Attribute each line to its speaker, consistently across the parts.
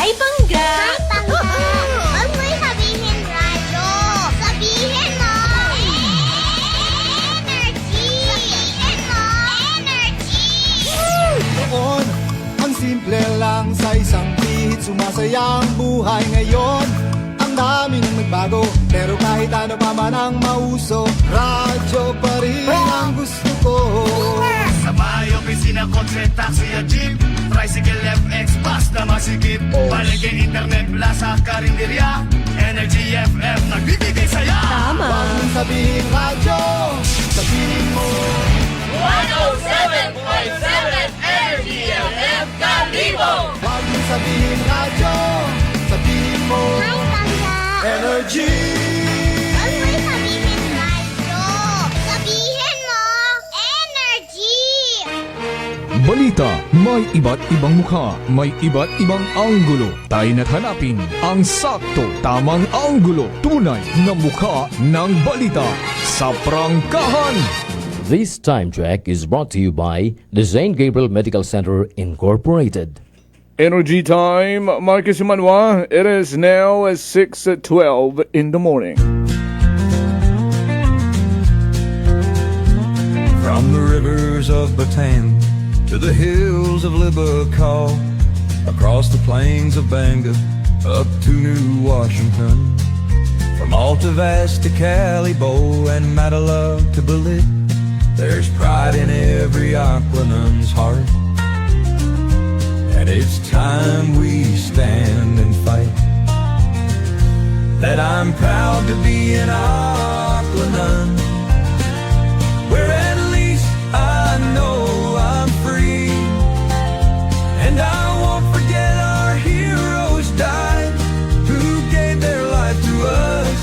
Speaker 1: Hi, Pangga!
Speaker 2: Hi, Pangga! Huwag mo'y sabihin radyo. Sabihin mo! Energy! Sabihin mo! Energy!
Speaker 3: Noon, ang simple lang sa isang pihit. Sumasaya ang buhay ngayon. Ang dami nang nagbago, pero kahit ano pa man ang mauso, radyo pa rin ang gusto ko.
Speaker 4: Sa bahay, opisina, kotse, taxi o jeep, tricycle, FX, bus na masikip, palengke, internet, plaza, karinderya, Energy FM, nagbibigay saya.
Speaker 1: Tama!
Speaker 3: Huwag mong sabihin radyo, sabihin mo
Speaker 5: 107.7 Energy FM Kalibo!
Speaker 3: Huwag mong sabihin radyo, sabihin mo
Speaker 2: Hi, Pangga!
Speaker 3: Energy!
Speaker 2: Huwag mo'y sabihin radyo. Sabihin mo! Energy!
Speaker 6: Balita, may iba't ibang mukha, may iba't ibang anggulo. Tayo na't hanapin ang sakto, tamang anggulo, tunay na mukha ng balita sa prangkahan.
Speaker 7: This time check is brought to you by the St. Gabriel Medical Center Incorporated.
Speaker 8: Energy time, Marcus Manwa. It is now 6:12 in the morning.
Speaker 9: From the rivers of Bataan to the hills of Libacol, across the plains of Bangor, up to New Washington, from Alta Vista to Calibo and Matalog to Balit, there's pride in every Aquanun's heart. And it's time we stand and fight. That I'm proud to be an Aquanun, where at least I know I'm free. And I won't forget our heroes died, who gave their life to us.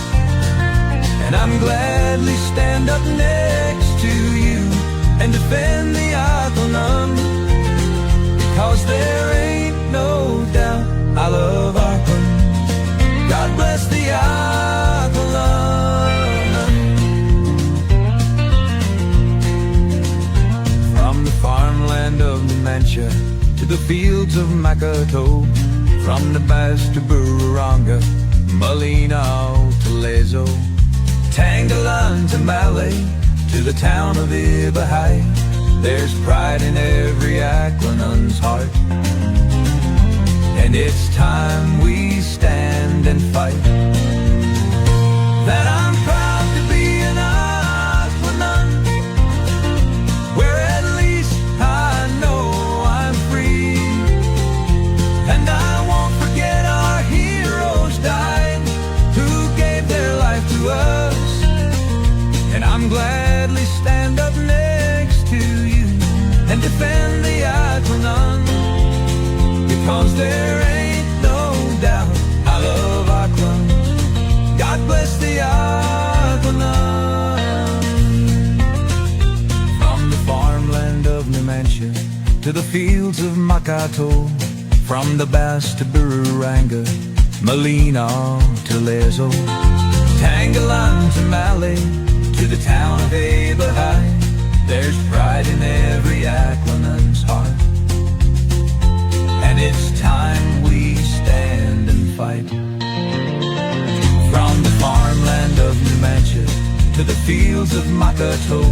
Speaker 9: And I'm gladly stand up next to you and defend the Aquanun, because there ain't no doubt I love Aquanun. God bless the Aquanun. From the farmland of Numancia to the fields of Makato, from the Bass to Bururanga, Malinaw to Lezo, Tangalan to Malay, to the town of Ibahai, there's pride in every Aquanun's heart. And it's time we stand and fight. That I'm proud to be an Aquanun, where at least I know I'm free. And I won't forget our heroes died, who gave their life to us. And I'm gladly stand up next to you and defend the Aquanun, because there ain't no doubt I love Aquanun. God bless the Aquanun. From the farmland of Numancia to the fields of Makato, from the Bass to Bururanga, Malinaw to Lezo, Tangalan to Malay, to the town of Ibahai, there's pride in every Aquanun's heart. And it's time we stand and fight. From the farmland of Numancia to the fields of Makato,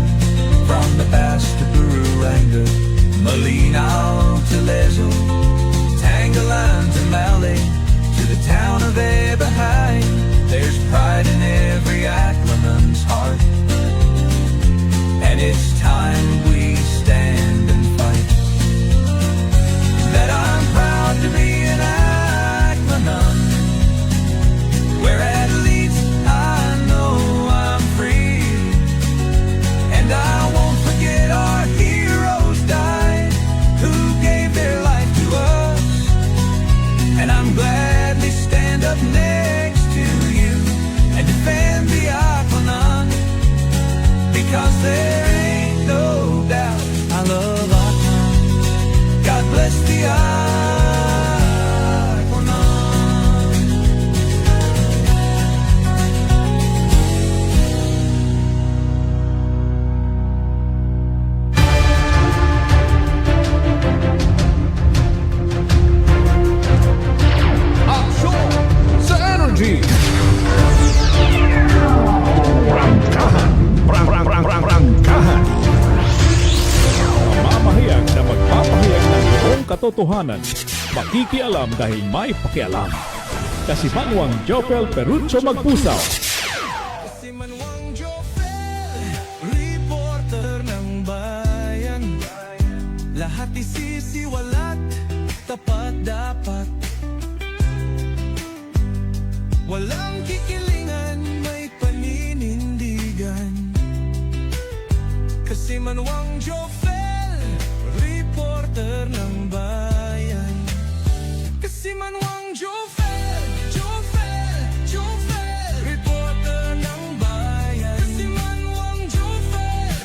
Speaker 9: from the Bass to Bururanga, Malinaw to Lezo, Tangalan to Malay, to the town of Ibahai, there's pride in every Aquanun's heart. And it's time we stand and fight. That I'm proud to be an Aquanun, where at least I know I'm free. And I
Speaker 1: katotohanan. Makikialam dahil may pakialam. Kasimanwang Jopel Perucho Magpusaw.
Speaker 9: Si Manwang Jofel, reporter ng bayan. Lahat isisiwalat, tapat dapat. Walang kikilingan, may paninindigan. Kasi Manwang Jofel, reporter ng bayan. Kasi Manwang Jofel, Jofel, reporter ng bayan. Kasi Manwang Jofel,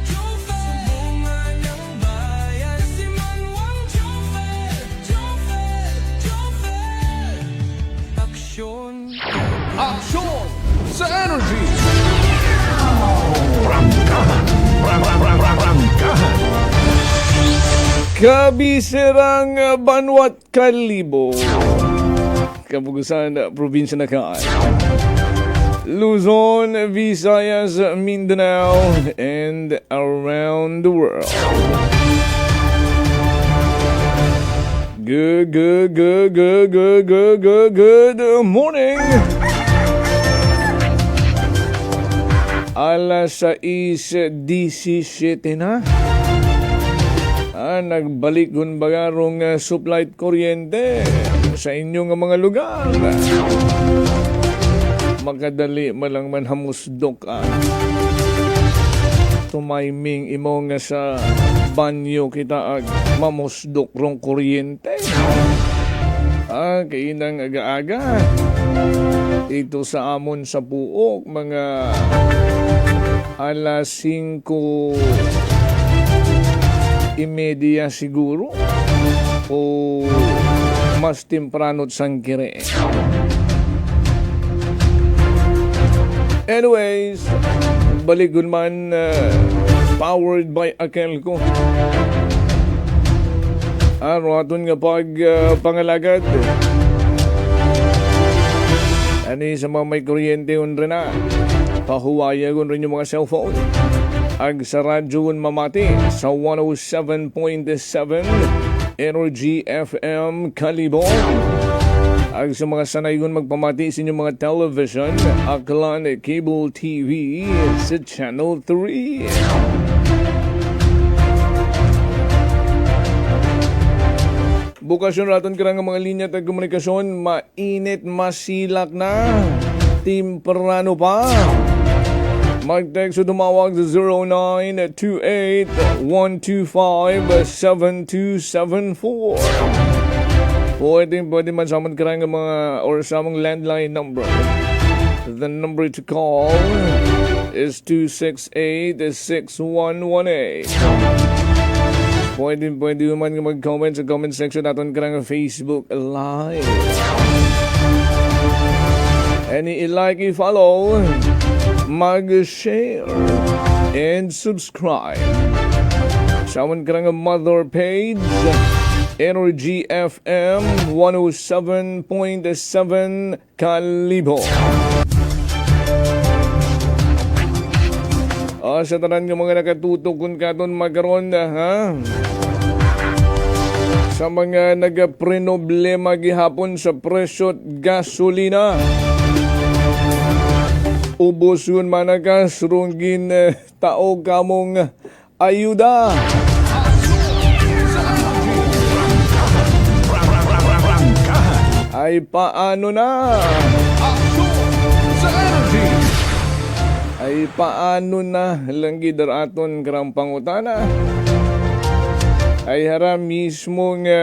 Speaker 9: sumbungan ng bayan. Kasi Manwang Jofel, aksyon.
Speaker 8: Aksyon sa energy! Kabiserang Banwat Kalibo, Kapugusan Probinsya na Kaan, Luzon, Visayas, Mindanao, and around the world. Good morning! Alas 6:17 na. Nagbalik gunbagarong supply kuryente sa inyong mga lugar. Makadali malang man hamusdok tumayming imong sa banyo kita ag mamusdok rong kuryente. Kainang aga-aga ito sa amon sa puok mga alas 5:30 siguro o mas temprano't sangkire. Anyways, baligon man powered by Akelco. Aton nga pangalagad. Ani sa mga may kuryente rin na. Pahuwaya rin yung mga cellphone. Ag sa radyo mamati sa 107.7 Energy FM Kalibo. Ag sa mga sanayon magpamati sa inyong mga television, Aklan Cable TV sa Channel 3. Bukasyon raton karang mga linya at komunikasyon, mainit masilak na, timprano pa. Mag-text o tumawag sa 0928-125-7274. Pwede man sa mga karang mga or sa mga landline number. The number to call is 268-6118. Pwede man mag-comment sa comment section natin karang Facebook Live. Any i-like, i-follow, mag-share, and subscribe. Sa amin karang mother page, Energy FM 107.7 Kalibo. Sa tanan ng mga nakatutok kung katon magkaroon ha? Sa mga nagaprenoblema gihapon sa presyo't gasolina. Ubos yun managas runggin tao kamong ayuda. Ay paano na? Ay paano na langgi daraton karang pangutana? Ay haram mismo nga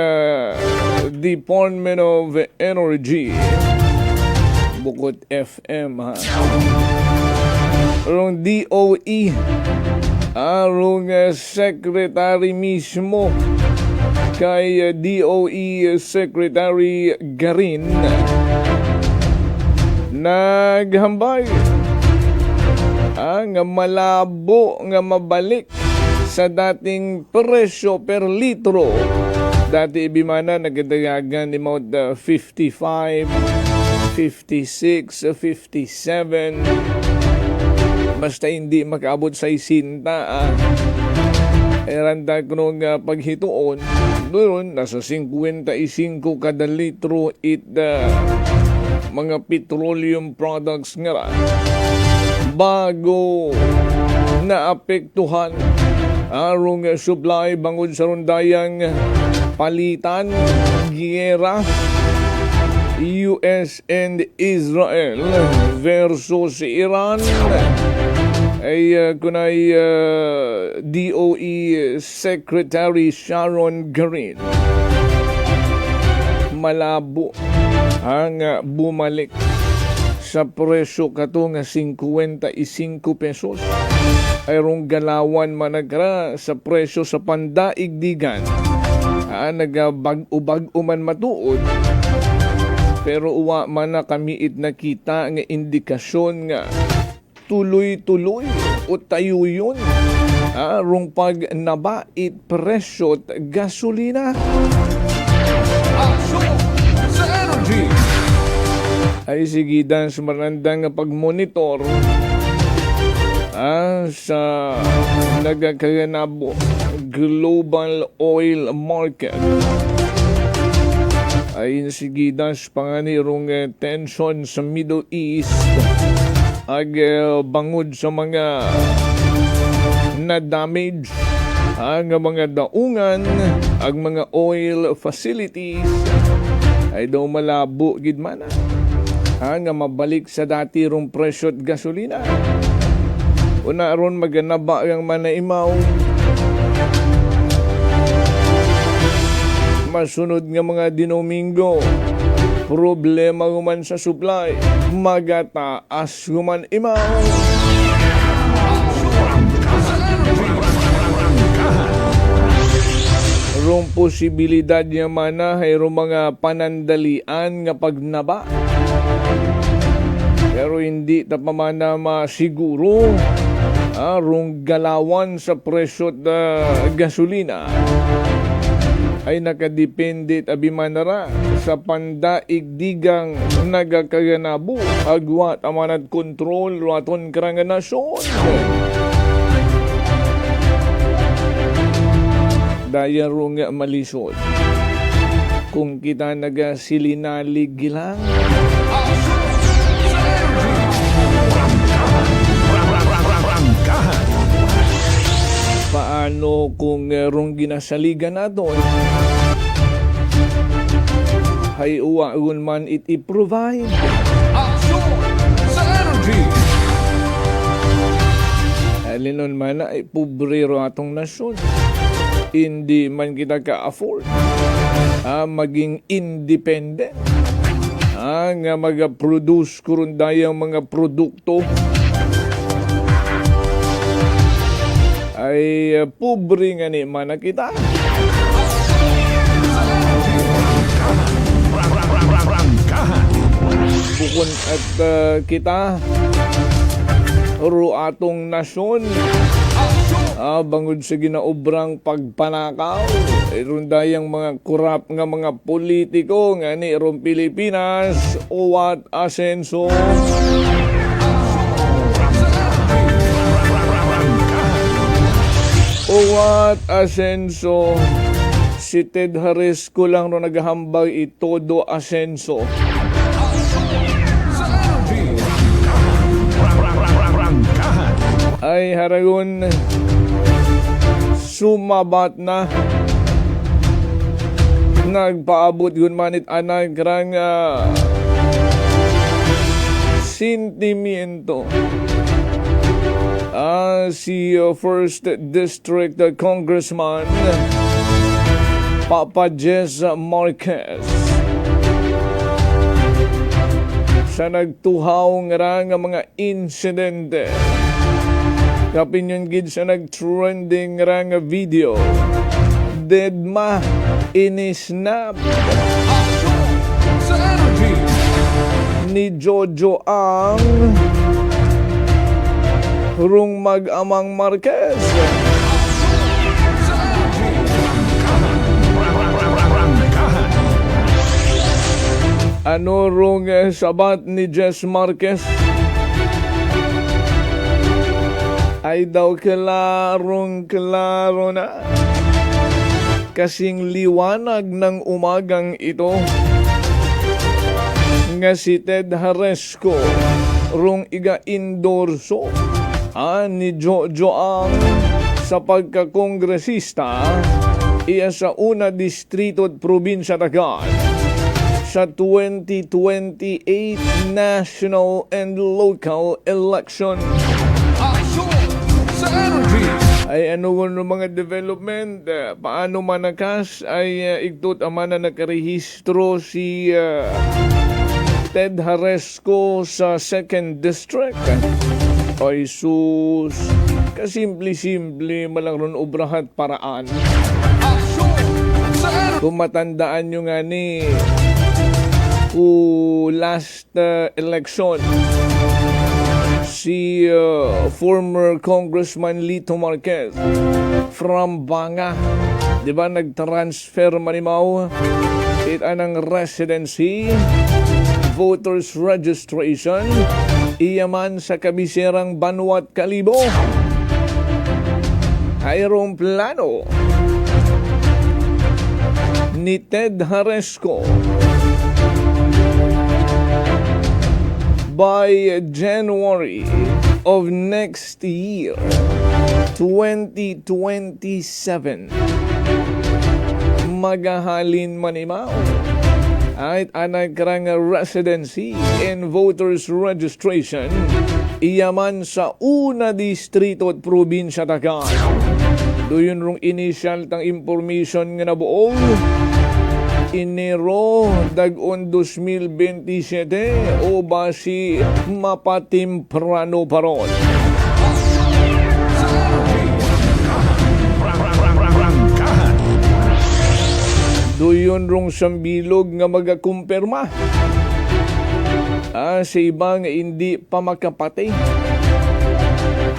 Speaker 8: Department of Energy bukod FM ha. Rong DOE arong secretary mismo kay DOE Secretary Garin naghambay nga malabo nga mabalik sa dating presyo per litro. Dati ibimana nagdadagan ni mod 55, 56, 57. Basta hindi makaabot sa isinta. Eranda ko nung paghituon Doon, nasa 55 kada litro mga petroleum products nga ra. Bago naapektuhan arong supply bangod sa rundayang palitan, giyera, US and Israel versus Iran ay kunay DOE Secretary Sharon Garin malabo ang bumalik sa presyo kato nga 55 pesos ay rong galawan managra sa presyo sa pandaigdigan nagabag-ubag uman matuod pero uwa man na kamiit nakita nga indikasyon nga tuloy-tuloy o tayo yun rong pag nabait presyo at gasolina.
Speaker 6: Sa energy.
Speaker 8: Ay sigidan sa marandang pagmonitor sa nagkaganabo global oil market. Ay sigidan sa panganirong tension sa Middle East ag bangod sa mga na-damage ang mga daungan ang mga oil facilities ay daw malabo gid man nga mabalik sa dati rong presyo at gasolina. Una ron maganaba ang manaimaw. Masunod nga mga dinomingo, problema human sa supply, magataas human imaw. Rong posibilidad niya mana hayro mga panandalian nga pagnaba. Pero hindi tapamana masiguro rong galawan sa presyo gasolina ay nakadepende abimanara sa pandaigdigang nagakaganabo agwat amanat kontrol raton karangan nasyon. Daya rong malisod kung kita nagasilinalig gilang paano kung rong ginasaligan naton hay uwaon man i-provide
Speaker 6: Sa energy.
Speaker 8: alinon man na ay pobrero atong nasyon hindi man kita ka-afford maging independent nga mag-produce kurundayang mga produkto ay pobre nga ni man na kita. Bukod at kita ro atong nasyon bangod sa ginaobrang pagpanakaw irundayang mga kurap nga mga politiko nga ni rong Pilipinas uwat asenso si Ted Harris ko lang ro naghambag itodo asenso ay haragon sumabat na nagpaabot yun manit anang karang sentimiento si First District Congressman Papa Jess Marquez sa nagtuhaw nga mga insidente kapinyon gid sa nag-trending nga video deadma inisnap
Speaker 6: Sa energy.
Speaker 8: ni Jojo ang rung mag-amang Marquez. Ano rung sabat ni Jess Marquez? Ay daw klaro na kasing liwanag ng umagang ito nga si Ted Haresco rong iga-endorso ni Jojo ang sa pagkakongresista iya sa una distrito at probinsya Tagal sa 2028 national and local election.
Speaker 6: Aksyon sa energy.
Speaker 8: Ay ano ng mga development, paano manakas ay igtot ama na nakarehistro si Ted Haresco sa 2nd District. Ay sus, kasimple-simple malang ron obrahat paraan.
Speaker 6: Aksyon sa energy.
Speaker 8: Kung matandaan nyo nga ni last election, si former Congressman Lito Marquez from Banga, di ba nag-transfer manimaw anang residency, voters registration, iyaman sa kabisirang Banwat Kalibo. Ayrong plano ni Ted Haresco by January of next year, 2027, magahalin manimaw at anagrang residency and voters registration iyaman sa una distrito at probinsya Tagal. Doon rong initial tang information nga nabuong Enero dagon 2027 o basi mapatimprano pa ron. Doon rong sambilog nga magakumpirma sa ibang hindi pa makapatay.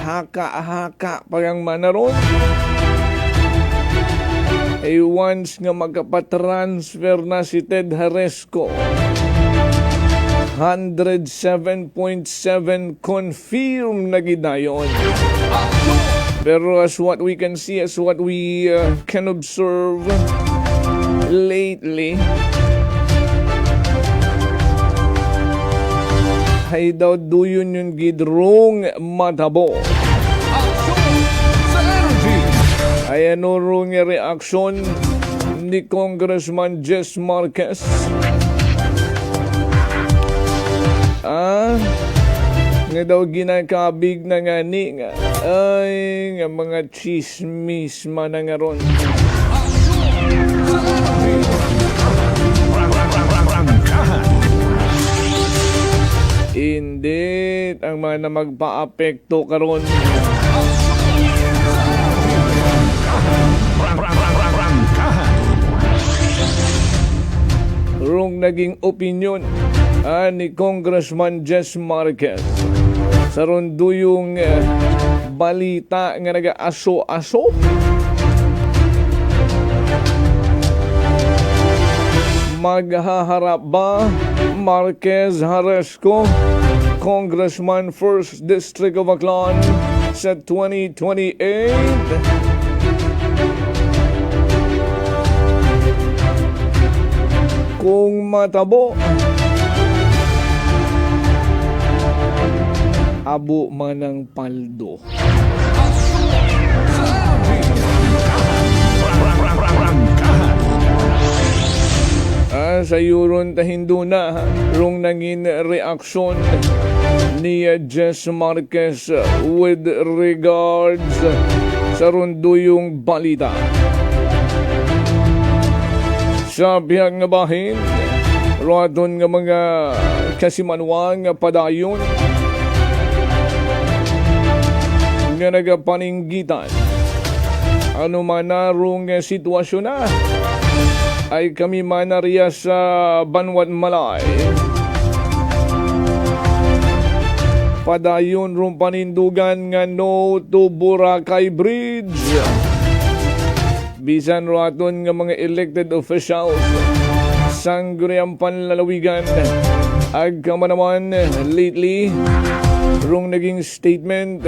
Speaker 8: Haka-haka parang manaron. Ay once nga magkapatransfer na si Ted Haresco, 107.7 confirm na gidayon. Pero as what we can see, as what we can observe lately, ay daw duyon yung gidrong matabo. Ay ano rong reaksyon ni Congressman Jess Marquez? Nga daw ginakabig na nga ni nga. Ay nga mga chismis man na nga ron. Hindi ang mga magpa-apekto karon. Rong naging opinion ni Congressman Jess Marquez sa ronduyong balita nga naga-aso-aso. Maghaharap ba Marquez Haresco, Congressman 1st District of Aklan sa 2028? Kung matabo, abo manang paldo. Sa yuron tahindo na rong nangin reaksyon ni Jess Marquez with regards sa ronduyong balita. Sa biyang nga bahin, radon nga mga kasimanwang padayon nga nagapaninggitan. Ano man na rong sitwasyon na, ay kami manariya sa Banwat Malay. Padayon rong panindugan nga no to Boracay Bridge. Bisan raton nga mga elected officials sangguni ang panlalawigan ag kamanaman lately rong naging statement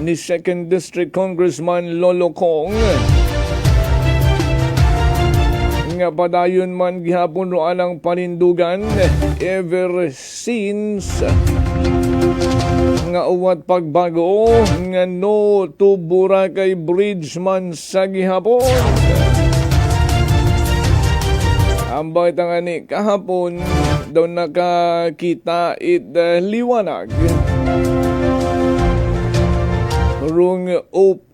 Speaker 8: ni 2nd District Congressman Lolo Kong nga padayon man gihapon roan ang panindugan ever since nga uwat pagbago nga no to Boracay Bridge man sa gihapon. Ang bakit ani kahapon daw nakakita liwanag rung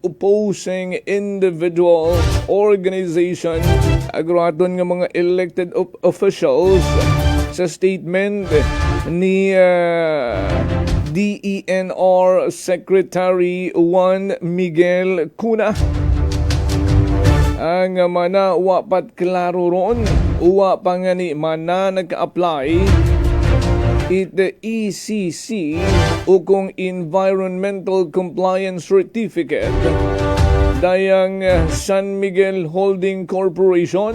Speaker 8: opposing individual organization agraton nga mga elected officials sa statement ni DENR Secretary Juan Miguel Cuna. Ang mana wapat klaro ron, uwa pa nga ni mana nagka-apply the ECC o kung Environmental Compliance Certificate dayang San Miguel Holding Corporation.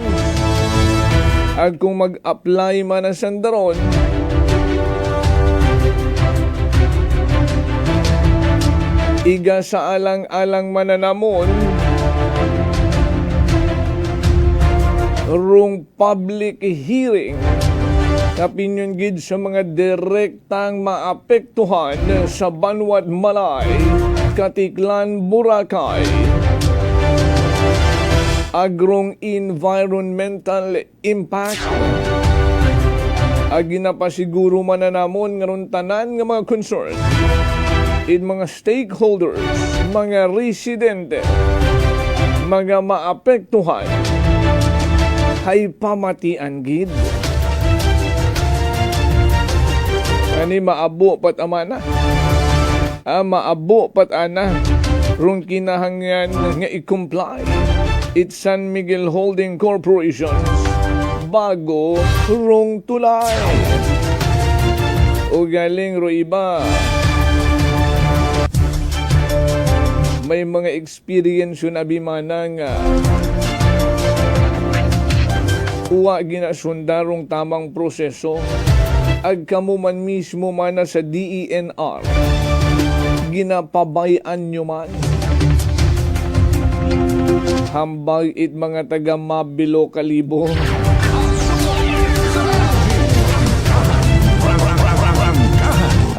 Speaker 8: At kung mag-apply man na sandaron, iga sa alang-alang mananamon rung public hearing kapinyon gid sa mga direktang maapektuhan sa Banwat Malay, Katiklan, Boracay. Agrong environmental impact. Ginapasiguro mananamon nga ron tanan nga mga concern in mga stakeholders, mga residente, mga maapektuhan hay pamatian gid. Ani maabo pat amana. Maabo pat ana rung kinahanglan nga i-comply it San Miguel Holding Corporation bago rung tulay. O galing ro iba may mga experience yun abimana nga uwa ginasundarong tamang proseso ag kamo man mismo mana sa DENR ginapabayan nyo man hambag it mga taga Mabilo Kalibo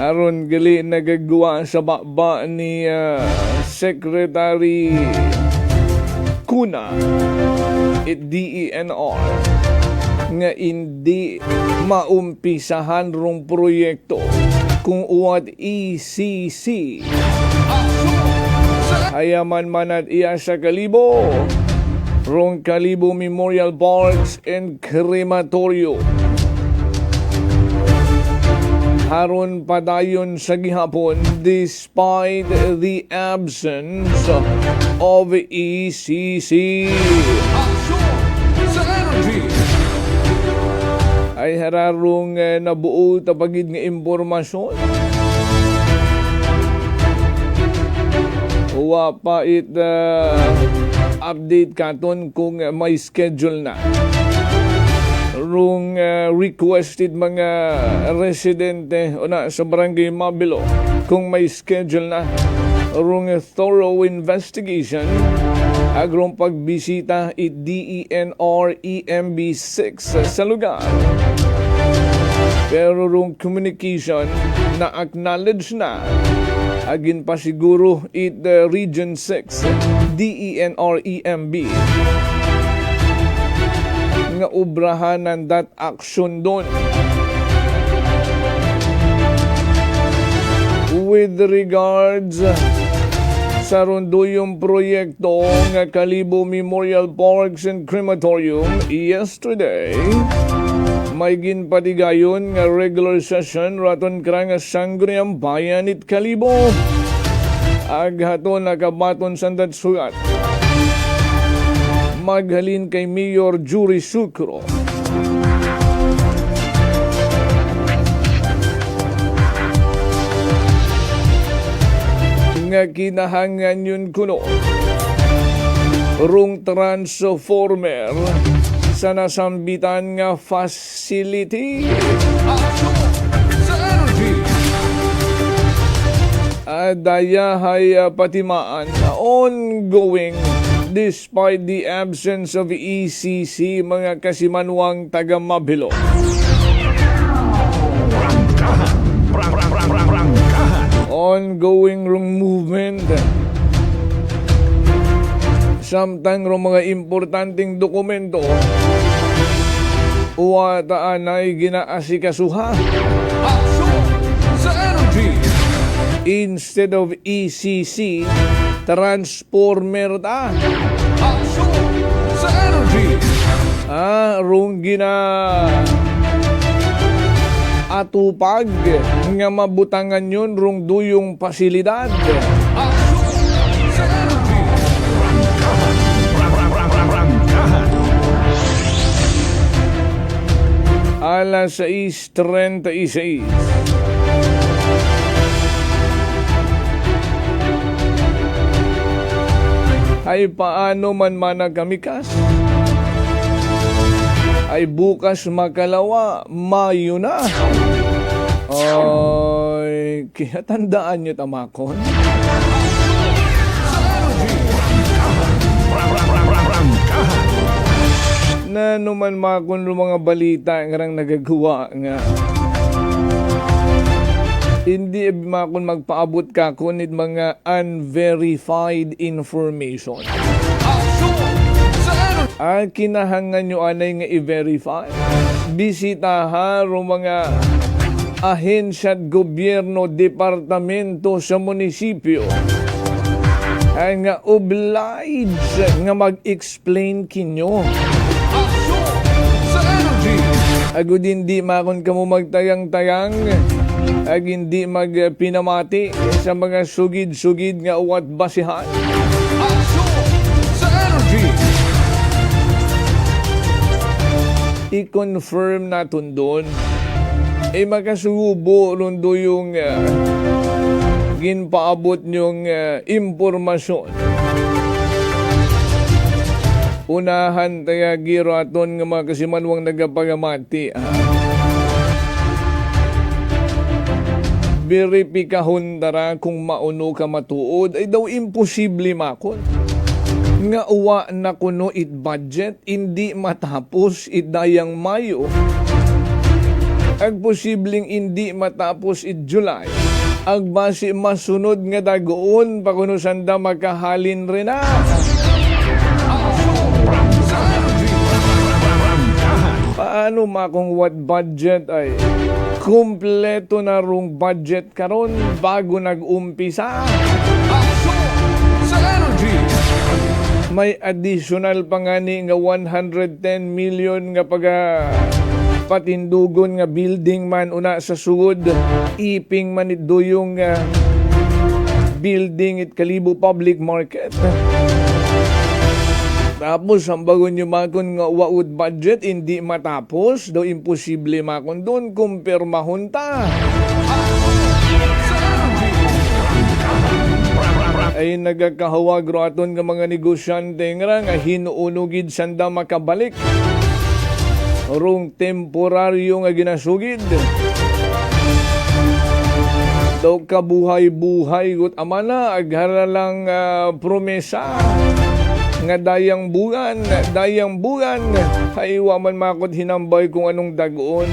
Speaker 8: aron gali nagagawa sa baba ni Secretary Cuna it DENR nga hindi maumpisahan rong proyekto kung uwat ECC hayaman manat iya sa Kalibo rong Kalibo Memorial Parks and Crematorium haron padayon sa gihapon despite the absence of ECC. Ay hararong nabuo tapagid nga impormasyon. Uwa pa update katon kung may schedule na. Rung requested mga residente o na sa Barangay Mabilo kung may schedule na rung thorough investigation agrong pagbisita it DENR EMB6 sa lugar. Pero rung communication na acknowledge na agin pa siguro it Region 6 DENR EMB nga obrahan ng that action doon. With regards sa ronduyong proyekto nga Kalibo Memorial Parks and Crematorium yesterday, may ginpatigayon nga regular session raton krang Sangguniang Bayan it Kalibo. Aghaton nakabaton sandat sugat. Maghalin kay Mayor Jury Sucro. Nga kinahangan yun kuno rung transformer sa nasambitan nga facility. Dayahay patimaan na ongoing Despite the absence of ECC, mga kasimanwang taga Mabilo. Ongoing rong movement. Samtang rong mga importanteng dokumento uwataan ay ginaasikasuha.
Speaker 6: Aksyon sa energy.
Speaker 8: Instead of ECC, transformer ta.
Speaker 6: Aksyon sa energy.
Speaker 8: Rong gina atupag nga mabutangan yun rong duyong pasilidad.
Speaker 6: Aksyon sa energy.
Speaker 8: Alas 6:36. Ay paano man managamikas? Ay bukas makalawa, Mayo na. Ay, kaya tandaan nyo tamakon. Na naman makon mga balita nga rang nagagawa nga. Hindi makon magpaabot ka kunit mga unverified information. Kinahangan nyo anay nga i-verify. Bisitaha ro mga ahensya at gobyerno, departamento sa munisipyo. Ay nga obliged nga mag-explain kinyo. Agud hindi makon kamo magtayang-tayang, ag hindi magpinamati sa mga sugid-sugid nga uwat basihan.
Speaker 6: Sa energy.
Speaker 8: I-confirm natin doon. Makasubo rundo yung ginpaabot nyong impormasyon. Unahan tayo giro aton nga mga kasimanwang nagapagamati. Veripikahon tara kung mauno ka matuod ay daw imposible makon. Nga uwa na kuno it budget, hindi matapos it dayang Mayo. Ag posibleng hindi matapos it July. Ag base masunod nga dagoon pa kuno sanda makahalin rin na. Paano makong what budget ay kumpleto na rong budget karon bago nag-umpisa?
Speaker 6: Sa energy.
Speaker 8: May additional pa nga ni nga 110 million nga patindugon nga building man una sa sugod. Iping man it duyong building it Kalibo Public Market. Tapos, ang bago nyo makon nga waud budget, hindi matapos. Daw imposible makon doon, kumpirmahon ta. Ay nagakahawag ro aton nga mga negosyante nga hinuunugid sanda makabalik. Rong temporaryo nga ginasugid. Daw kabuhay-buhay gut amana agharalang promesa. Nga dayang bugan, ay waman makot hinambay kung anong dagoon.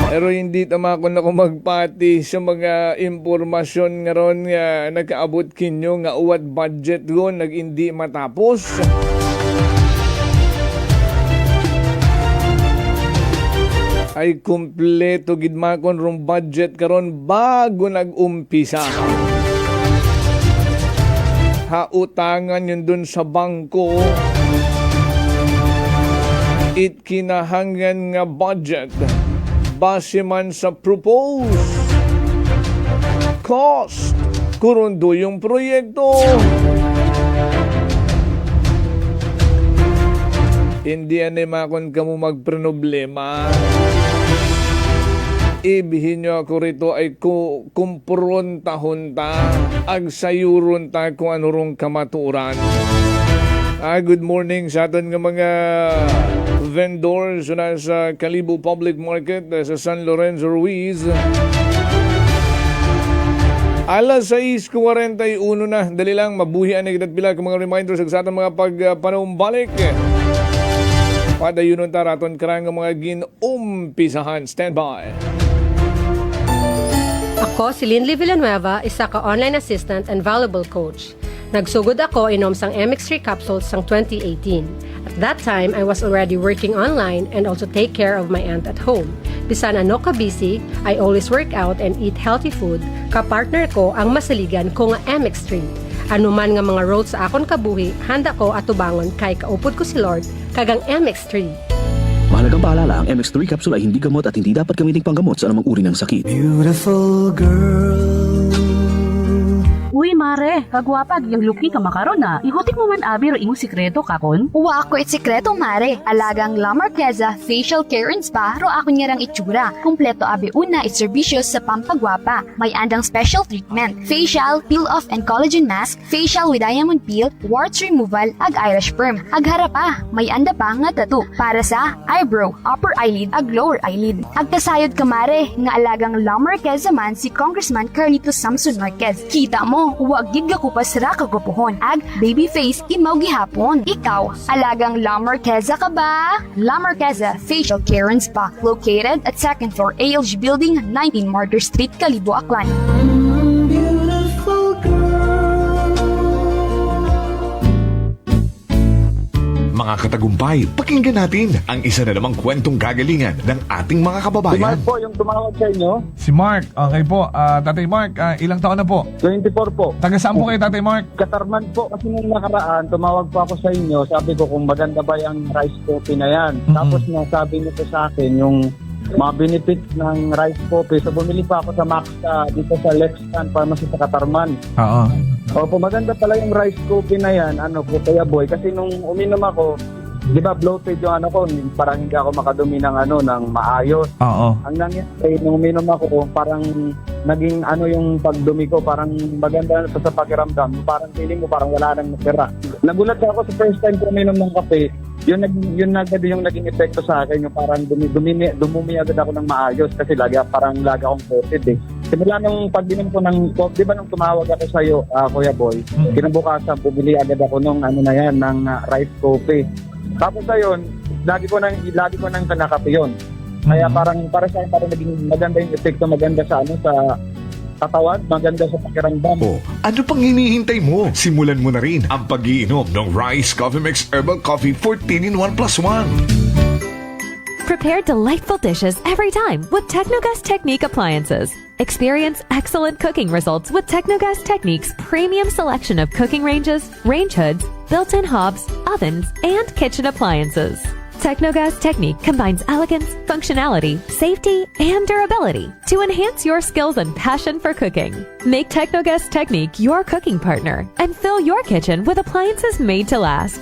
Speaker 8: Pero hindi tamakon ako magpati sa mga impormasyon nga ron nga nagkaabot kinyo nga uwat budget ron nag-hindi matapos. Ay kumpleto gidmakon rong budget karon bago nag-umpisa. Hautangan yun dun sa bangko. It kinahangan nga budget base man sa propose cost kurundo yung proyekto. Hindi makon kamo magproblema. Ibihin nyo ako rito ay kumpurontahon ta, agsayuron ta kung ano rong kamaturan. Good morning sa aton nga mga vendors na sa Kalibo Public Market sa San Lorenzo Ruiz. Alas 6:41 na. Dali lang, mabuhian na kita pila mga reminders sa atong mga pagpanumbalik. Padayon nun taraton karang mga ginumpisahan. Stand by.
Speaker 10: Ako si Linley Villanueva, isa ka online assistant and valuable coach. Nagsugod ako inom sang MX3 capsules sang 2018. At that time, I was already working online and also take care of my aunt at home. Bisan ano ka busy, I always work out and eat healthy food. Kapartner ko ang masaligan ko nga MX3. Ano man nga mga roads sa akon kabuhi, handa ko atubangon kay kaupod ko si Lord kagang MX3.
Speaker 11: Mahalagang paalala, ang MX3 capsule ay hindi gamot at hindi dapat gamiting panggamot sa anumang uri ng sakit.
Speaker 3: Beautiful girl.
Speaker 12: Uy, mare, kagwapag yung luki ka makaron na. Ihutik mo man abi ro imong sikreto kakon.
Speaker 13: Uwa ako sikreto, mare. Alagang La Marqueza Facial Care and Spa ro ako niyarang itsura. Kumpleto abi una itserbisyo sa pampagwapa. May andang special treatment. Facial, peel-off and collagen mask, facial with diamond peel, warts removal, ag Irish perm. Ag harapa, may anda pa nga tattoo para sa eyebrow, upper eyelid, ag lower eyelid. Ag kasayod ka, mare, nga alagang La Marqueza man si Congressman Carlito Samson Marquez. Kita mo, huwag gid ka kupas ra kagupuhon. Ag baby face imaw gihapon. Ikaw, alagang La Marqueza ka ba? La Marqueza Facial Care and Spa, located at 2nd floor ALG Building, 19 Martyr Street, Kalibo, Aklan.
Speaker 3: Beautiful girl.
Speaker 14: Mga katagumpay, pakinggan natin ang isa na namang kwentong kagalingan ng ating mga kababayan.
Speaker 15: Si Mark po yung tumawag sa inyo.
Speaker 6: Si Mark, okay po. Tatay Mark, ilang taon na po?
Speaker 15: 24 po.
Speaker 6: Taga saan po kayo, Tatay Mark?
Speaker 15: Katarman po. Kasi nung nakaraan, tumawag po ako sa inyo. Sabi ko kung maganda ba yung rice coffee na yan. Tapos nasabi niyo po sa akin yung mga benefits ng rice coffee. So bumili pa ako sa Max dito sa Lexan Pharmacy sa Katarman.
Speaker 6: Oo.
Speaker 15: Opo, maganda pala yung rice coffee na yan, po, Kuya Boy. Kasi nung uminom ako, di ba bloated yung ko, parang hindi ako makadumi ng ng maayos.
Speaker 6: Oo.
Speaker 15: Ang nangyari, nung uminom ako, parang naging yung pagdumi ko, parang maganda na sa pakiramdam. Parang feeling mo, parang wala nang natira. Nagulat ako sa first time ko uminom ng kape, yun agad yung naging epekto sa akin, yung parang dumumi agad ako ng maayos kasi lagi akong coated eh. Simula nung pag-inom ko ng coffee, di ba nung tumawag ako sa iyo, Kuya Boy, kinabukasan bumili agad ako ng ng rice coffee. Tapos ayun, lagi ko nang kanakape yun. Kaya para sa akin parang naging maganda yung epekto, maganda sa sa katawan, maganda sa pakiramdam.
Speaker 14: Ano pang hinihintay mo? Simulan mo na rin ang pag-iinom ng Rice Coffee Mix Herbal Coffee 14-in-1+1.
Speaker 16: Prepare delightful dishes every time with Technogas Technique appliances. Experience excellent cooking results with Technogas Technique's premium selection of cooking ranges, range hoods, built-in hobs, ovens, and kitchen appliances. Technogas Technique combines elegance, functionality, safety, and durability to enhance your skills and passion for cooking. Make Technogas Technique your cooking partner and fill your kitchen with appliances made to last.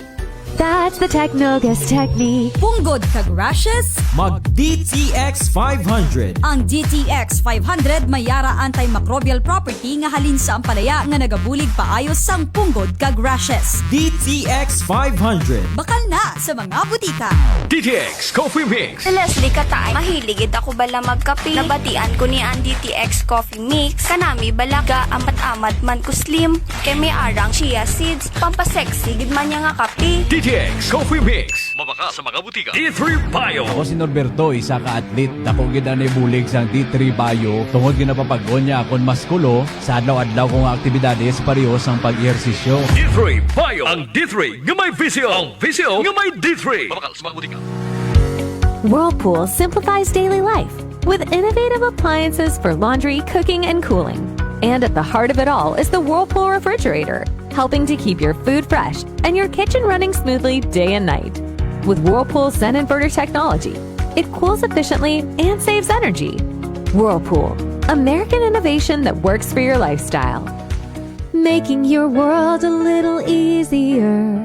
Speaker 16: That's the Technogas Technique.
Speaker 17: Punggod kag rashes?
Speaker 18: Mag DTX 500.
Speaker 17: Ang DTX 500 may yara antimicrobial property nga halin sa ampalaya nga nagabulig paayos sang punggod kag rashes.
Speaker 18: DTX 500.
Speaker 17: Bakal na sa mga butika.
Speaker 14: DTX Coffee Mix.
Speaker 19: Leslie Katay, mahiligid ako bala magkape. Nabatian ko ni ang DTX Coffee Mix. Kanami balaga amat-amat man ko slim. Kay may arang chia seeds. Pampasexy gid man niya nga kape.
Speaker 14: DTX Coffee Mix. Mabaka sa mga butika. D3 Bio.
Speaker 20: Ako si Norberto, isa ka atlet. Dako gid na bulig sa D3 Bio. Tungod ginapapagod niya akon maskulo sa adlaw-adlaw kong aktibidades parehas ang pag-ehersisyo.
Speaker 14: D3 Bio. Ang D3 nga may visyo. Ang visyo nga may D3. Mabaka sa mga butika.
Speaker 16: Whirlpool simplifies daily life with innovative appliances for laundry, cooking, and cooling. And at the heart of it all is the Whirlpool refrigerator, helping to keep your food fresh and your kitchen running smoothly day and night. With Whirlpool Zen Inverter technology, it cools efficiently and saves energy. Whirlpool, American innovation that works for your lifestyle. Making your world a little easier.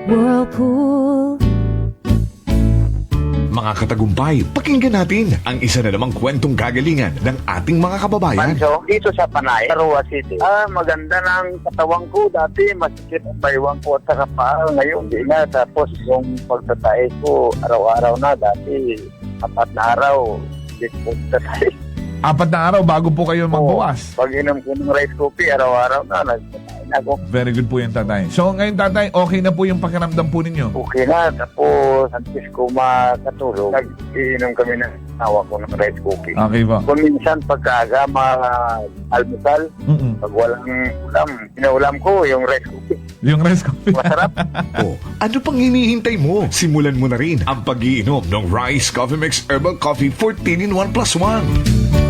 Speaker 16: Whirlpool.
Speaker 14: Mga katagumpay, pakinggan natin ang isa na namang kwentong kagalingan ng ating mga kababayan.
Speaker 21: Manso, dito sa Panay, Arua City. Maganda ng katawan ko. Dati masikip ang baywang ko at saka paa. Ngayon, di na. Tapos yung pagtatay ko, araw-araw na. Dati, 4 na araw, di po tatay.
Speaker 14: 4 na araw bago po kayo magbawas.
Speaker 21: Pag inom ko ng rice coffee, araw-araw na, nagpatayin ako.
Speaker 14: Very good po yan, tatay. So, ngayon, tatay, okay na po yung pakiramdam po ninyo?
Speaker 21: Okay na, tapos antes ko makatulog, nag-iinom kami ng awa ko ng rice coffee.
Speaker 14: Okay po.
Speaker 21: Kung minsan pagkaaga, almusal, pag walang ulam, pinaulam ko yung rice coffee.
Speaker 14: Yung rice coffee.
Speaker 21: Masarap.
Speaker 14: Ano pang hinihintay mo? Simulan mo na rin ang pag-iinom ng Rice Coffee Mix Herbal Coffee 14-in-1+1.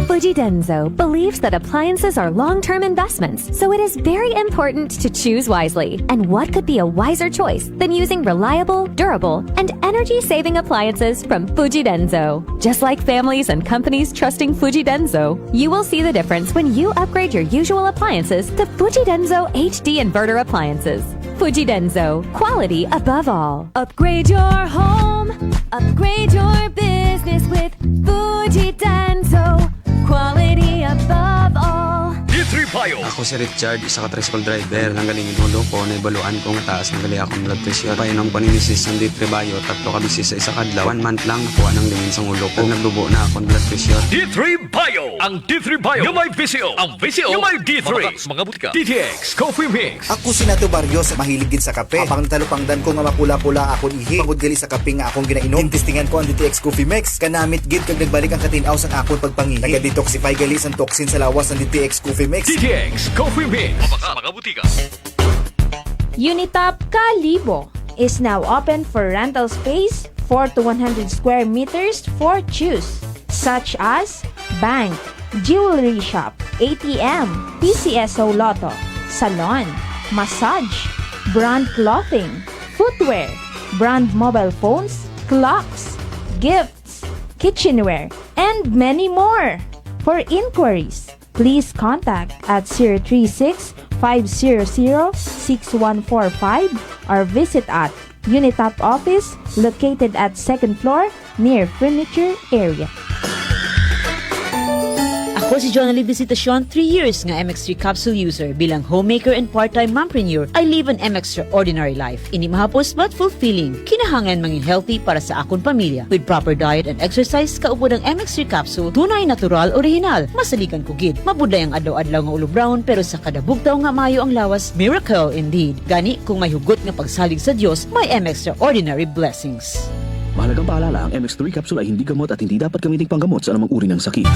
Speaker 16: Fujidenzo believes that appliances are long-term investments, so it is very important to choose wisely. And what could be a wiser choice than using reliable, durable, and energy-saving appliances from Fujidenzo? Just like families and companies trusting Fujidenzo, you will see the difference when you upgrade your usual appliances to Fujidenzo HD inverter appliances. Fujidenzo, quality above all. Upgrade your home, upgrade your business with Fujidenzo. Quality above all.
Speaker 4: D3 Bio.
Speaker 22: Ako si Richard, isa ka tricycle driver. Nang galing inulo ko, naibaluan ko nga taas ng gali akong blood pressure. Painom ko ni Mrs. ng D3 Bio, 3 ka bisis sa isa kadlaw. 1 month lang, nakuha ng lingin sa ulo ko. Nagdubo na akong blood pressure.
Speaker 4: D3 Bio. Ang D3 Bio yung may VCO. Ang VCO yung may D3. Mga butika. DTX Coffee Mix.
Speaker 23: Ako si Nato Barrios, mahilig din sa kape. Apang talupangdan ko nga mapula-pula akong ihi. Pagod gali sa kape nga akong ginainom. Tintistingan ko ang DTX Coffee Mix. Kanamit gid kag nagbalik ang katinaw sa akong pagpangihi. Naga-detoxify gali sa toxin sa lawas ng DTX Coffee Mix.
Speaker 4: DTX Coffee Mix. Mga butika.
Speaker 24: Unitop Kalibo is now open for rental space 4 to 100 square meters for choose, such as bank, jewelry shop, ATM, PCSO Lotto, salon, massage, brand clothing, footwear, brand mobile phones, clocks, gifts, kitchenware, and many more. For inquiries, please contact at 036-500-6145 or visit at Unitop office located at 2nd floor near furniture area.
Speaker 25: Ako si Jonali Visitacion, 3 years nga MX3 capsule user. Bilang homemaker and part-time mompreneur, I live an extraordinary life. Ini mahapos but fulfilling. Kinahangan mangin healthy para sa akong pamilya. With proper diet and exercise, kaupod ang MX3 capsule, tunay, natural, original. Masalikan ko gid. Mabuday ang adlaw-adlaw nga ulo brown, pero sa kada bugtaw nga mayo ang lawas, miracle indeed. Gani, kung may hugot nga pagsalig sa Dios, may extraordinary blessings.
Speaker 11: Mahalagang paalala, ang MX3 capsule ay hindi gamot at hindi dapat gamiting panggamot sa anumang uri ng sakit.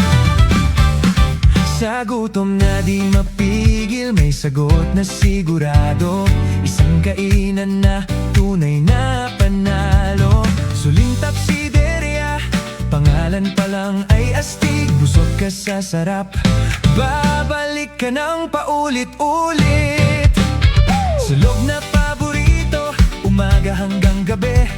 Speaker 9: Sa gutom na di mapigil, may sagot na sigurado. Isang kainan na tunay na panalo. Suling Tapsideria, pangalan pa lang ay astig. Busog ka sa sarap, babalik ka ng paulit-ulit. Sulog na paborito, umaga hanggang gabi.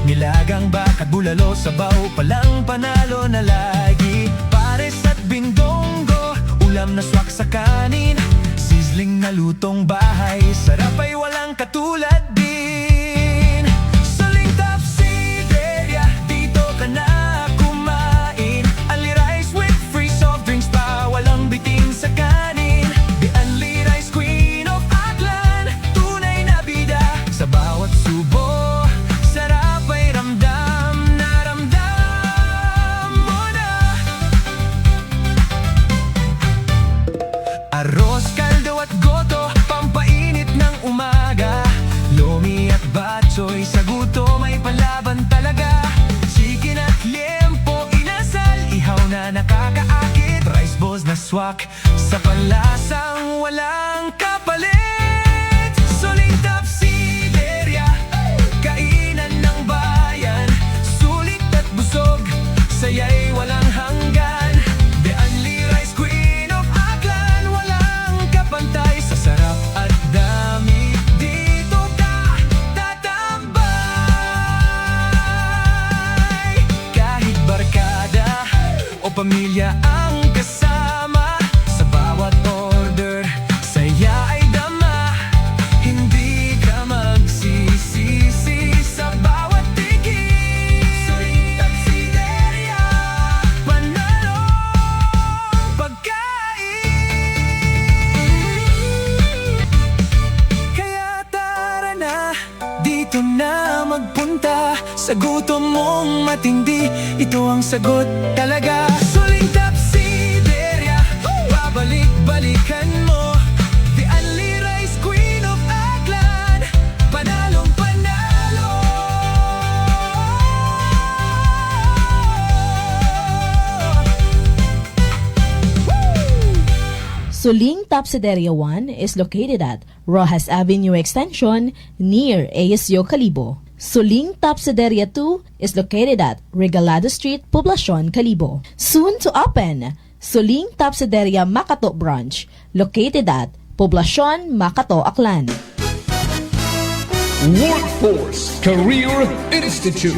Speaker 9: Nilagang bakat bulalo, sabaw palang panalo na lagi. Pares at bindonggo, ulam na swak sa kanin, sizzling na lutong bahay, sarap ay walang katulad din. Suling Tapsideria, dito ka na kumain. Ali rice with free soft drinks pa, walang bitin sa kanin. The Only Rice Queen of Aklan, tunay na bida sa bawat subo. Sarap ay ramdam na ramdam mo na. Arroz, kaldo at goto, pampainit ng umaga. Lomi at batchoy, sa gutom ay palaban talaga. Chicken at liempo, inasal, ihaw na nakakaakit. Rice balls na swak, sa panlasang walang kapalit. Suling Tapsideria, kainan ng bayan. Sulit at busog, saya'y walang hanggan. The Only Rice Queen of Aklan, walang kapantay sa sarap at dami. Dito ka tatambay. Kahit barkada o pamilya ang kasama, sa bawat order, saya ay dama. Hindi ka magsisisi sa bawat tikim. Suling Tapsideria, panalo pagkain. Kaya tara na, dito na magpunta. Sa gutom mong matindi, ito ang sagot talaga. Suling Tapsideria, balikan mo. The Only Rice Queen of Aklan, panalong panalo.
Speaker 1: Suling Tapsideria 1 is located at Rojas Avenue Extension near ASU Calibo. Suling Tapsideria 2 is located at Regalado Street, Poblacion, Calibo. Soon to open, Suling Tapsideria Makato Branch, located at Poblacion, Makato, Aklan.
Speaker 6: Workforce Career Institute.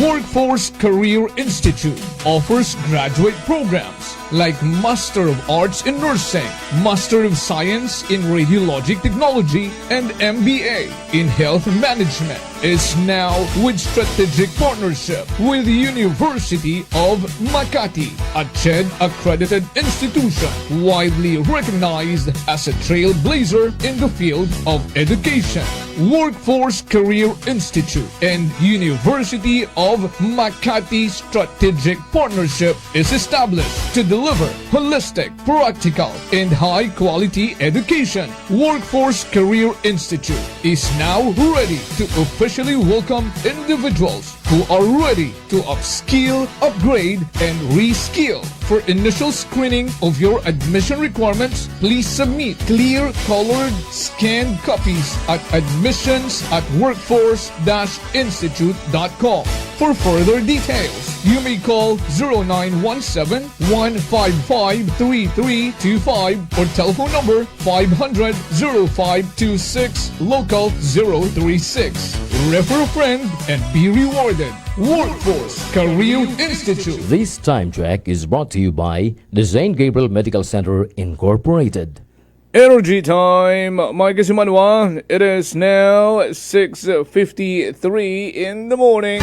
Speaker 6: Workforce Career Institute offers graduate programs like Master of Arts in Nursing, Master of Science in Radiologic Technology, and MBA in Health Management. Is now with strategic partnership with the University of Makati, a CHED accredited institution widely recognized as a trailblazer in the field of education. Workforce Career Institute and University of Makati strategic partnership is established to deliver holistic, practical, and high-quality education. Workforce Career Institute is now ready to officially welcome individuals who are ready to upskill, upgrade, and reskill. For initial screening of your admission requirements, please submit clear colored scanned copies at admissions@workforce-institute.com. For further details, you may call 0917-155-3325 or telephone number 500-0526, local 036. Refer a friend and be rewarded. Workforce Career Institute.
Speaker 2: This time check is brought to you by the St. Gabriel Medical Center Incorporated.
Speaker 6: Energy time, Mike Simanwa. It is now 6:53 in the morning.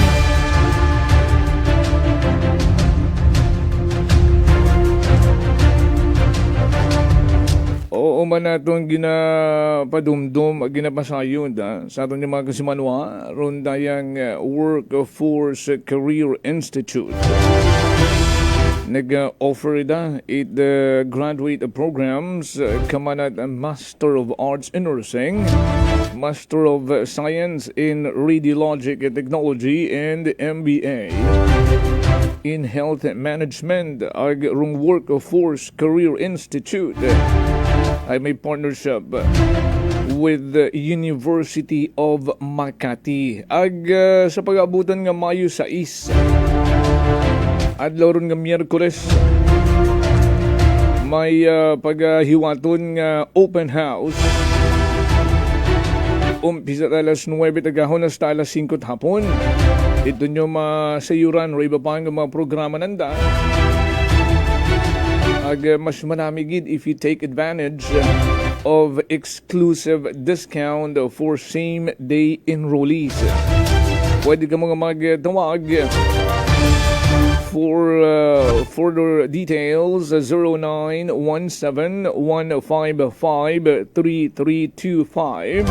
Speaker 6: Oo man natong ginapadumdum, ginapasayon sa aton yung mga kasimanwa, ron dayang Workforce Career Institute. Nag-offer it the graduate programs kamanat Master of Arts in Nursing, Master of Science in Radiologic Technology, and MBA in Health Management. Ang Workforce Career Institute ay may partnership with the University of Makati. Sa pag-abutan nga Mayo 6 adlaw ron nga Miyerkules, may paghiwaton nga open house. Umpisa alas 9 tagahon hasta alas 5 hapon. Ito nyo masayuran o iba pa nga mga programa nanda. Mas manamigid if you take advantage of exclusive discount for same-day enrollees. Pwede ka mga magtawag for further details 0917-155-3325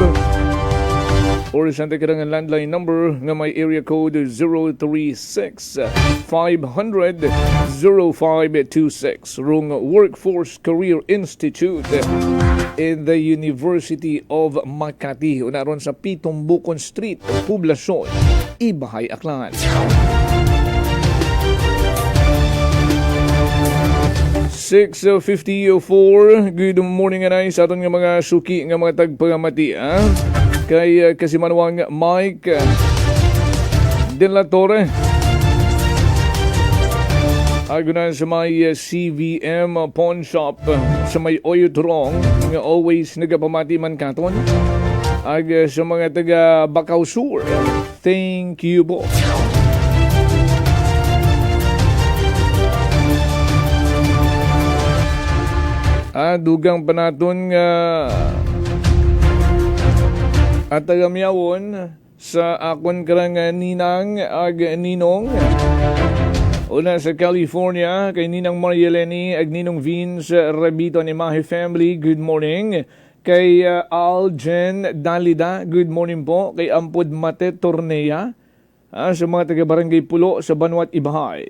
Speaker 6: or Santa Cruz landline number nga may area code 036-500-0526. Rung Workforce Career Institute in the University of Makati. Unaron sa Pitumbukon Street, Poblacion, Ibahay, Aklan. 6:54. Good morning anay sa aton nga mga suki nga mga tagpagamati. Kay Kasimanwang Mike De La Torre. Agunan sa may CVM Pawn Shop sa may Oyodrong nga always nagapamati man katon. Sa mga taga Bacau Sur, thank you po. Dugang panaton nga at tagamyawon sa akon karang ninang ag ninong. Una sa California kay Ninang Marieleni ag Ninong Vince Rabito ni Mahi family, good morning. Kay Aljen Dalida, good morning po. Kay Ampod Mate Tornea, sa mga taga-barangay Pulo sa Banwat Ibahay.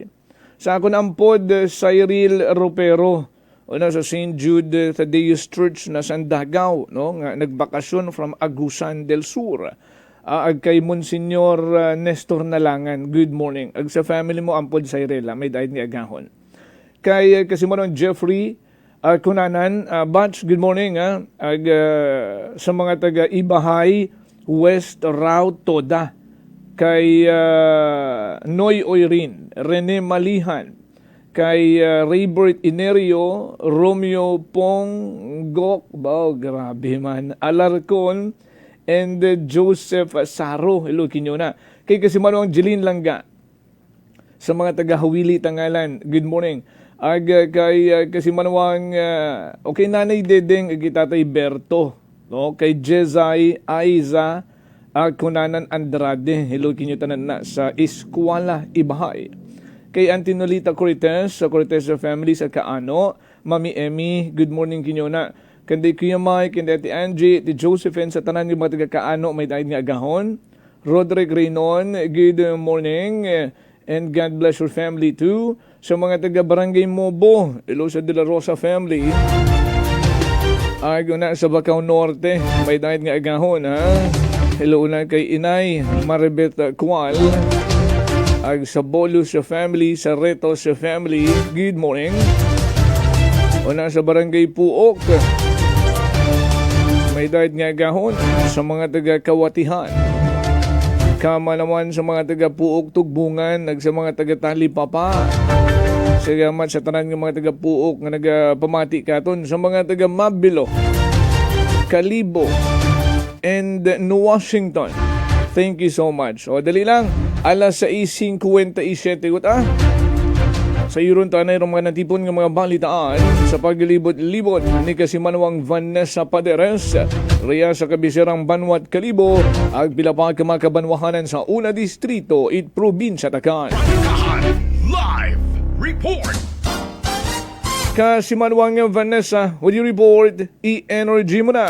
Speaker 6: Sa akon Ampod Cyril Ropero,
Speaker 5: o na sa St. Jude Thaddeus Church na Sandagaw, no, nga nagbakasyon from Agusan del Sur. Ag kay Monsignor Nestor Nalangan, good morning. Ag sa family mo, Ampod Sayrela, may daid ni agahon. Kay Kasimanong Jeffrey Kunanan, Batch, good morning. Ag sa mga taga Ibahay, West Route Toda. Kay Noy Oirin, Rene Malihan, kay Raybert Inerio, Romeo Ponggok, grabe man, Alarcon, and Joseph Saro, hello kinyo na. Kay Kasimanong Jeline Langga, sa mga taga-Hawili Tangalan, good morning. Kay Kasimanong, okay, Nanay Dedeng, Tatay Berto, no? Kay Jezay Aiza, Kunanan Andrade, hello kinyo tanan na sa Eskwala, Ibahay. Kay Antinolita Cortez, sa Cortez family sa Kaano, Mami Emmy, good morning kinyo na. Kanday Kuya Mike, kanday Ate Angie, Ate Josephine, sa tanan yung mga taga Kaano, may daig nga agahon. Roderick Reynon, good morning, and God bless your family too. Sa mga taga Barangay Mobo, Elosa de la Rosa family, ay na sa Bacau Norte, may daig nga agahon, ha. Hello na kay Inay, Maribet Kual, ag sa Bolus sa family, sa Retos sa family, good morning. O na sa Barangay Puok, may daig nga agahon sa mga taga Kawatihan. Kama naman sa mga taga Puok Tugbungan, ag sa mga taga Talipapa. Salamat sa tanan ng mga taga Puok nga nagapamati katon sa mga taga Mabilo, Kalibo, and New Washington. Thank you so much. O, dali lang. Alas 6:57. Sa iyon tanay ng mga natipon ng mga balitaan sa paglibot-libot ni Kasimanwang Vanessa Paderes, Ria sa kabisirang Banwat Kalibo, ag pilapag kamakabanwahanan sa una distrito, it probinsya Takan.
Speaker 4: Live report.
Speaker 5: Kasimanwang Vanessa, would you report? I-energy mo na.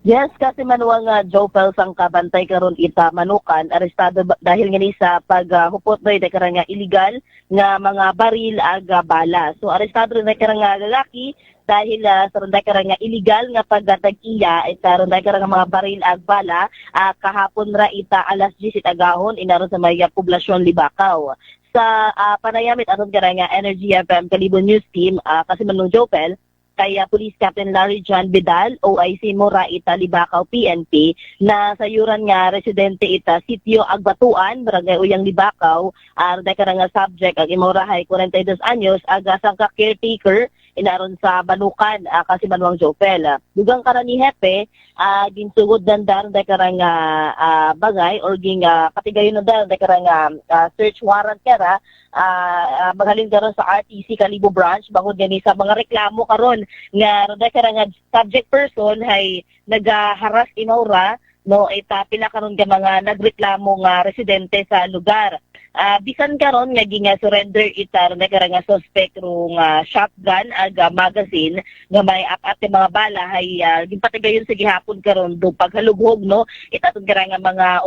Speaker 7: Yes, kasi manuwang Jopel sang kabantay karon ita Manukan, arestado dahil nga ni sa paghupot doy de karang illegal nga mga baril ag bala. So arestado rin karang lalaki dahil sa ronday karang illegal nga pagtag-iya ita ronday karang mga baril ag bala kahapon ra ita alas 10 agahon inaron sa may poblasyon Libakaw. Sa panayamit aron karang Energy FM Kalibo News Team kasi manung Jopel kaya Police Captain Larry John Vidal, OIC Mora ita Libakaw PNP, na sayuran nga residente ita Sitio Agbatuan, Barangay Uyang Libakaw, dahil nga subject ag imorahay 42 anyos, aga sangka caretaker, inaron sa Banukan, kasi Manuang Jopel. Dugang karan ni Hepe, ginsugod dandar dahil nga bagay, or ging patigayon na dahil nga search warrant kara, maghalin karon sa RTC Kalibo branch bangod gani sa mga reklamo karon nga dahil nga subject person hay nagaharas inaura no ita pila karon nga mga nagreklamo nga residente sa lugar. Bisan karon nga ginga surrender ita dahil nga suspect rong shotgun ag magazine nga may apat mga bala hay ginpatigayon sa gihapon karon do paghalughog no ita nga mga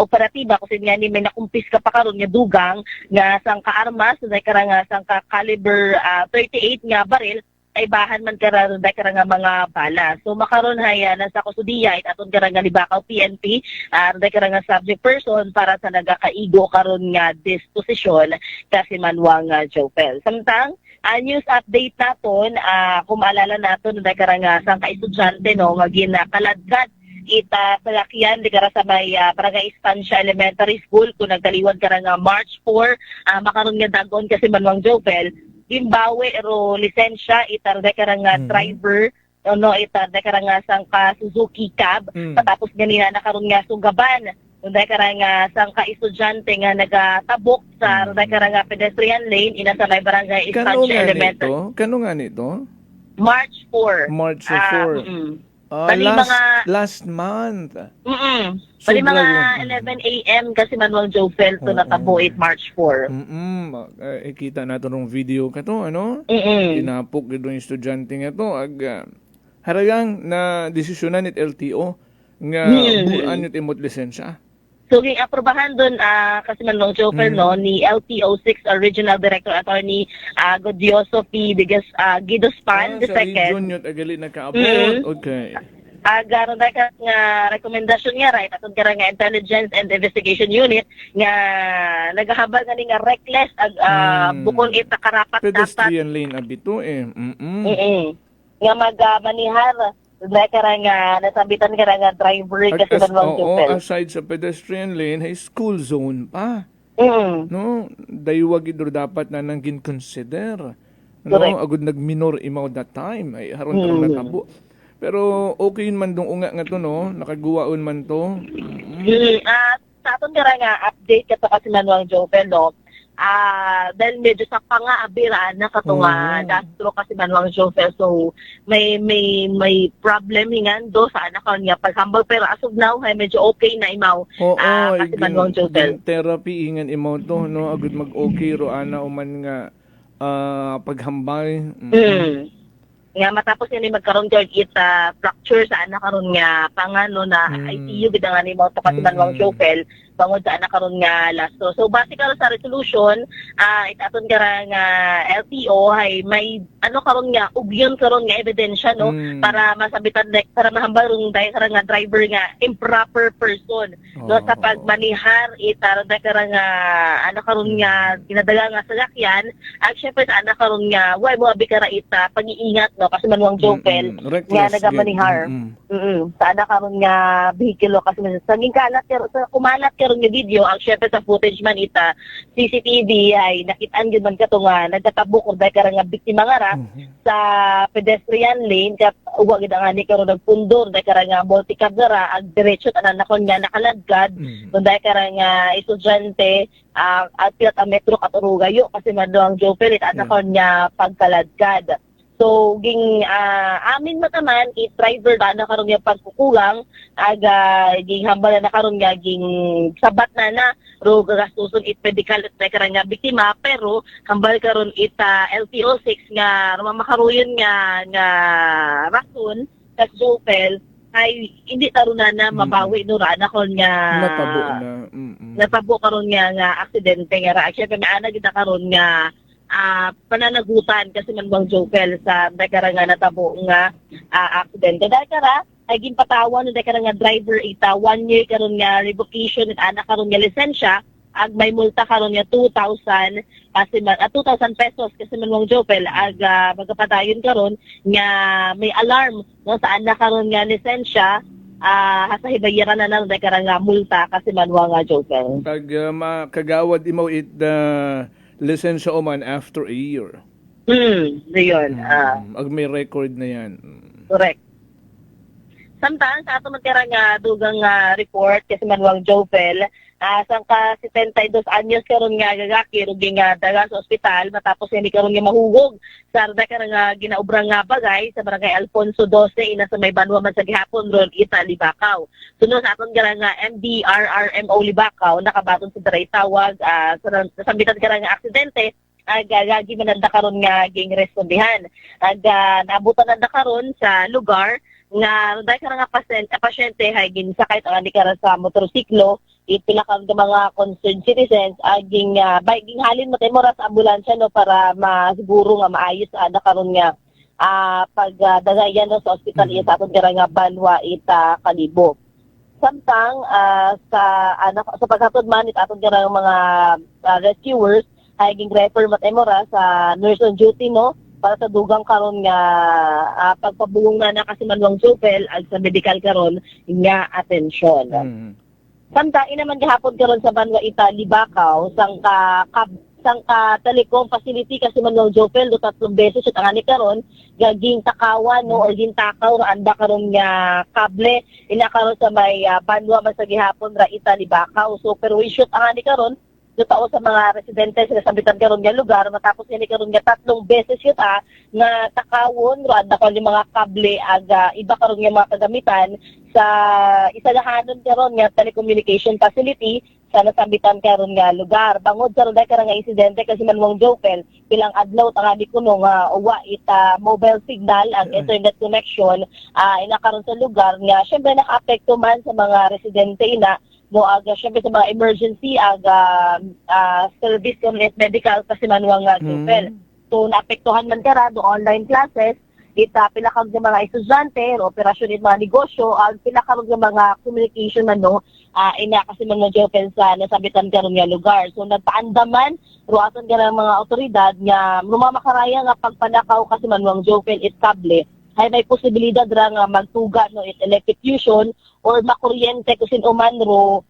Speaker 7: operatiba kasi nga ni may nakumpis ka pa karon nga dugang nga sangka armas dahil nga sangka caliber 38 nga baril ay bahan man karon dahil nga mga bala. So makaron hay nasa kusudiya aton karang Libakaw PNP dahil nga subject person para sa nagakaigo karon nga disposisyon kasi Manuang Jopel. Samtang news update naton kung maalala naton dahil nga sang ka-estudyante no nga ginakaladkad ita salakyan di kara sa may Barangay Estancia Elementary School kung nagkaliwan karang March 4 makaron nga dagon kasi Manuang Jopel gimbawe ro lisensya itar karang driver no itar karang sangka Suzuki cab patapos ganina nakaron nga sugaban dahil karang sangka estudyante nga nagatabok sa karang pedestrian lane ina sa may Barangay Estancia Elementary.
Speaker 5: Kano nga nito?
Speaker 7: March 4.
Speaker 5: March 4. Last month.
Speaker 7: Bali mga 11 a.m. kasi Manuel Jopel to natabo 8 March 4.
Speaker 5: Kita nato nung video ka to, ano? Tinapok ito yung estudyante nga to. Haragang na desisyonan it LTO nga bulan yung imot lisensya.
Speaker 7: So, ging aprobahan doon kasi manong Joker, no, ni LTO6 Regional Director Attorney Godioso P. Guidospan
Speaker 5: Sa
Speaker 7: II.
Speaker 5: region yun, agali nakaabot. Okay.
Speaker 7: Garo na ka nga rekomendasyon nga right atong kara nga Intelligence and Investigation Unit nga nagahabal nga ni nga reckless bukod ita karapat dapat
Speaker 5: Pedestrian lane abito eh.
Speaker 7: nga magmanihar na kara nga nasabitan kara nga driver kasi manwang Joker.
Speaker 5: Aside sa pedestrian lane, hay school zone pa. No, daywag idro dapat na nang consider. No,
Speaker 7: Correct.
Speaker 5: agud nagminor imaw that time ay haron tarong natabo. Pero okay man dong unga nga to no, nakaguwaon man to.
Speaker 7: Sa aton kara nga update ka to kasi manwang Joker, no. Dahil medyo sa pang-aabiraan na katunga gastro kasi manwang Joker, so may problem hingan do sa anak niya paghambal, pero as of now ay medyo okay na imaw kasi manwang Joker.
Speaker 5: Therapy ingan imaw to no, agud mag-okay ro ana uman nga paghambal.
Speaker 7: Nga matapos nga ni magkaroon kag fracture sa anak karon nga pangano na ICU gid nga ni mo to kasi manwang Joker bangod sa anak karon nga lasto. So basically sa resolution itaton kara nga LTO hay may ano karon nga ugyon karon nga ebidensya no para masabitan para mahambal rung dahil kara nga driver nga improper person no sa pagmanihar itaron kara nga ano karon nga ginadaga nga sasakyan syempre sa anak karon nga way mo abi kara ita pag-iingat no kasi manwang Joker nga nagamanihar sa anak karon nga behikulo kasi saging kalat sa kumalat karon nga video ang syempre sa footage man ita CCTV ay nakitaan gyud man kato nga nagtatabok or dahil kara nga biktima nga ra sa pedestrian lane kat uwa gid nga ni karon nagpundor dahil kara nga multi-cab na ra ag diretso tanan nakon nga nakaladkad dahil kara nga estudyante at pilat ang metro katurugayo kasi manwang Joker nakon nga pagkaladkad. So ging amin mataman driver na karon nga pagkukulang ging hambal na karon nga ging sabat na ro gastuson medical at kara nga biktima, pero hambal karon ita LTO6 nga makaruyon nga rason sa Joel ay hindi tarunan na mabawi no ra nakon nga natabo karon nga aksidente nga ra syempre maana gid karon nga pananagutan kasi manwang Joker sa dahil nga natabo nga aksidente. Dahil kara ay ginpatawan dahil kara nga driver ita 1 year karon nga revocation at anak karon nga lisensya ag may multa karon nga 2,000 kasi 2,000 pesos kasi manwang Joker ag magapadayon karon nga may alarm no sa anak karon nga lisensya hasa hibayaran na lang dahil kara nga multa kasi manwang Joker.
Speaker 5: Pag makagawad imaw it lisensya oman after a year.
Speaker 7: Yun.
Speaker 5: Ag may record na yan.
Speaker 7: Correct. Samtang sa ato magkara nga dugang report kasi manwang Jovel, sang ka 72 anyos karon nga gagaki rugi nga daga sa ospital matapos hindi karon nga mahugog sa kara nga ginaubrang nga bagay sa barangay Alfonso 12 ina sa may Banwa man sa gihapon ron ita Libakaw. Sunod sa aton kara nga MDRRMO Libakaw nakabaton sa daray tawag sa sambitan kara nga aksidente gagi mananda karon nga ging respondihan. Naabutan nanda karon sa lugar nga dahil ka nga pasyente hay ginsakay ang kara sa motorsiklo ipila ka mga concerned citizens aging ging halin mo tayo sa ambulansya no para masiguro nga maayos ada karon nga pagdagayan no sa ospital sa aton kara nga Banwa ita Kalibo. Samtang sa paghatod man ita aton kara mga rescuers ay ging refer mo tayo sa nurse on duty no para sa dugang karon nga pagpabulong na kasi manwang Jovel ag sa medical karon nga atensyon. Samtang inaman gihapon karon sa Banwa ita Libakaw sang ka telecom facility kasi manwang Jovel do 3 beses sa tangani karon gaging takawan no or gintakaw ra anda karon nga kable ina karon sa may Banwa man sa gihapon ra ita Libakaw. So pero we shoot angani karon tao sa mga residente sa sambitan karon nga lugar matapos ni karon nga 3 beses yun nga takawon ro anda ko mga kable aga iba karon nga mga kagamitan sa isagahanon karon nga telecommunication facility sa nasambitan karon nga lugar bangod karon dai nga insidente kasi manwang Jovel bilang adlaw tangani kuno nga uwa ita mobile signal ang internet connection ina karon sa lugar nga syempre nakaapekto man sa mga residente ina no aga syempre sa mga emergency aga service karon at medical kasi manuang Jopel. So naapektuhan man kara do online classes ita pila kag mga estudyante operasyon it mga negosyo ag pila kag mga communication man no ina kasi man Jopel sa nasabitan karon nga lugar. So nagpaandaman ruaton ka ng mga otoridad nga lumamakarayan nga pagpanakaw kasi manuang Jopel estable ay may posibilidad ra nga magtuga no it electrocution or makuryente kusin uman ro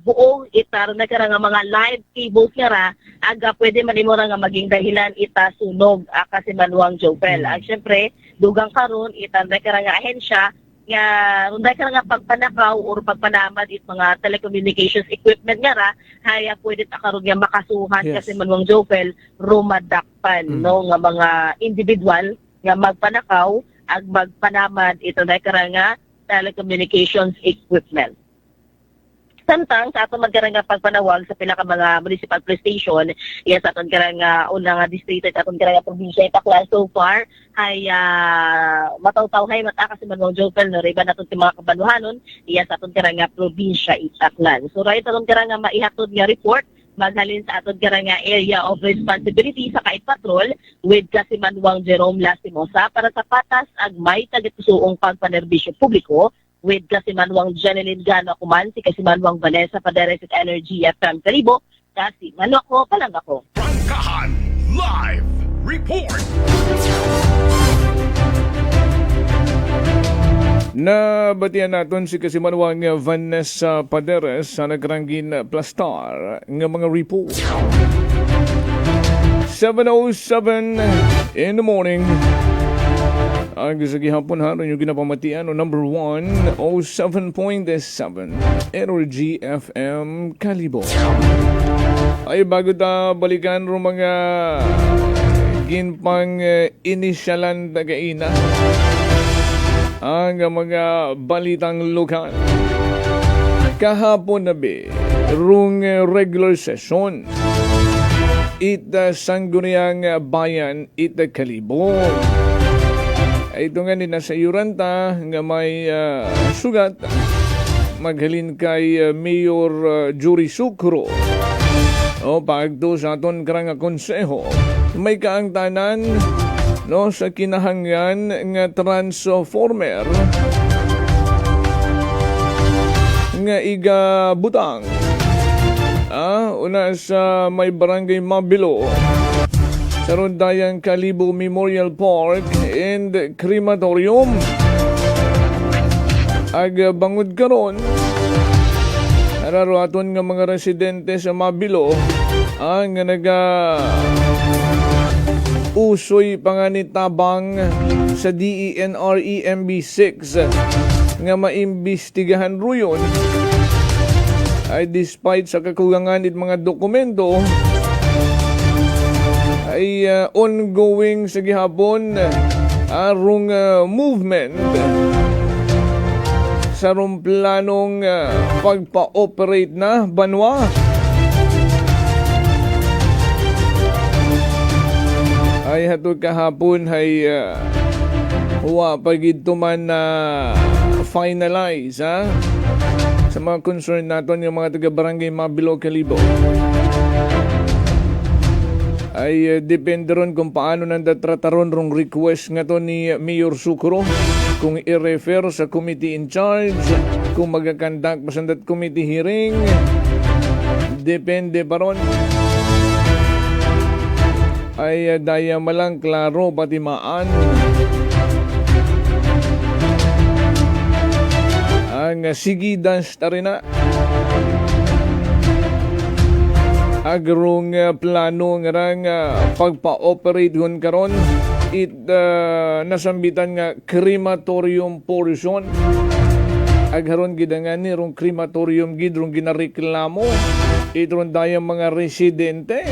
Speaker 7: buo ita na kara nga mga live cables nga ra aga pwede man imo ra nga maging dahilan ita sunog kasi manuang Jopel. Syempre dugang karon ita na kara nga ahensya nga runday ka nga pagpanakaw or pagpanamad it mga telecommunications equipment nga ra haya pwede ta karon nga makasuhan kasi manuang Jopel rumadakpan no nga mga individual nga magpanakaw ag magpanamad ito na nga telecommunications equipment. Samtang sa aton magkarang nga pagpanawag sa pila ka mga municipal police station, sa aton karang una nga distrito at aton karang probinsya Itaklan so far ay mataw-tawhay mata kasi manuang Jopel no riba naton ti mga kabanuhanon sa aton karang probinsya Itaklan. So right aton karang maihatod nga report maghalin sa aton karang area of responsibility sa Kait Patrol with kasi manuang Jerome Lastimosa para sa patas ag may tagatsuong pagpanerbisyo publiko with kasi manuang Janeline Gano Kuman si kasi manuang Vanessa Paderes at Energy FM Kalibo kasi manu ako palang ako.
Speaker 14: Prangkahan Live Report.
Speaker 5: Nabatian naton si kasimanwang Vanessa Paderes sa nagranggin plastar ng mga report. 7:07 in the morning. Ang sa gihapon haron yung ginapamatian o number 1 o 7.7 Energy FM Kalibo. Ay bago ta balikan ro mga ginpang inisyalan na kaina ang mga balitang lokal. Kahapon na rung regular session ita sangguniang bayan ita Kalibo. Ito nga nina sa Yuranta nga may sugat maghalin kay Mayor Jury Sucro o pagdo sa aton karang konseho may kaangtanan no sa kinahanglan nga transformer nga iga butang una sa may barangay Mabilo sa Rondayang Kalibo Memorial Park and Crematorium. Ag bangod karon araruaton nga mga residente sa Mabilo ang usoy panganitabang sa DENR-EMB6 nga maimbestigahan ruyon ay despite sa kakulangan it mga dokumento ay ongoing sa gihapon arong movement sa rong planong pagpa-operate na banwa. Ay hatod kahapon ay huwa pagid man na finalize sa mga concern naton yung mga taga-barangay Mabilo Kalibo. Ay depende ron kung paano nandatrataron rong request nga to ni Mayor Sucro kung i-refer sa committee in charge, kung magakandak pa sa that committee hearing, depende pa ron. Ay daya malang klaro pati maan ang sigidas tarina agrong plano nga pagpa-operate hon karon it nasambitan nga crematorium portion agharon gidangan ni rong crematorium gid rong ginareklamo itron dayang mga residente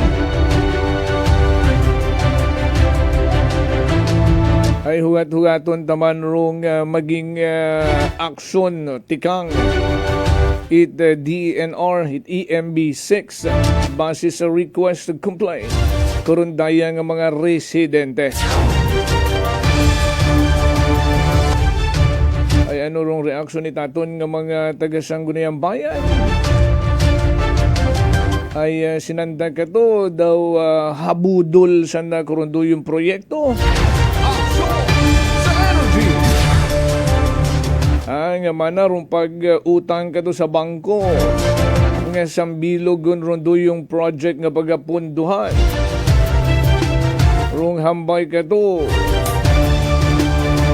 Speaker 5: ay hugat-hugaton taman rong maging aksyon tikang it DENR, it EMB6 base sa request to complain karon daya nga mga residente. Ay Ano rong reaksyon ni taton ng mga taga-Sangguniang Bayan? Ay sinanda ka to daw habudol sanda kurundo yung proyekto. Nga mana rong pag-utang ka to sa bangko. Nga sambilog rondo yung project nga pagapunduhan. Rong hambay ka to.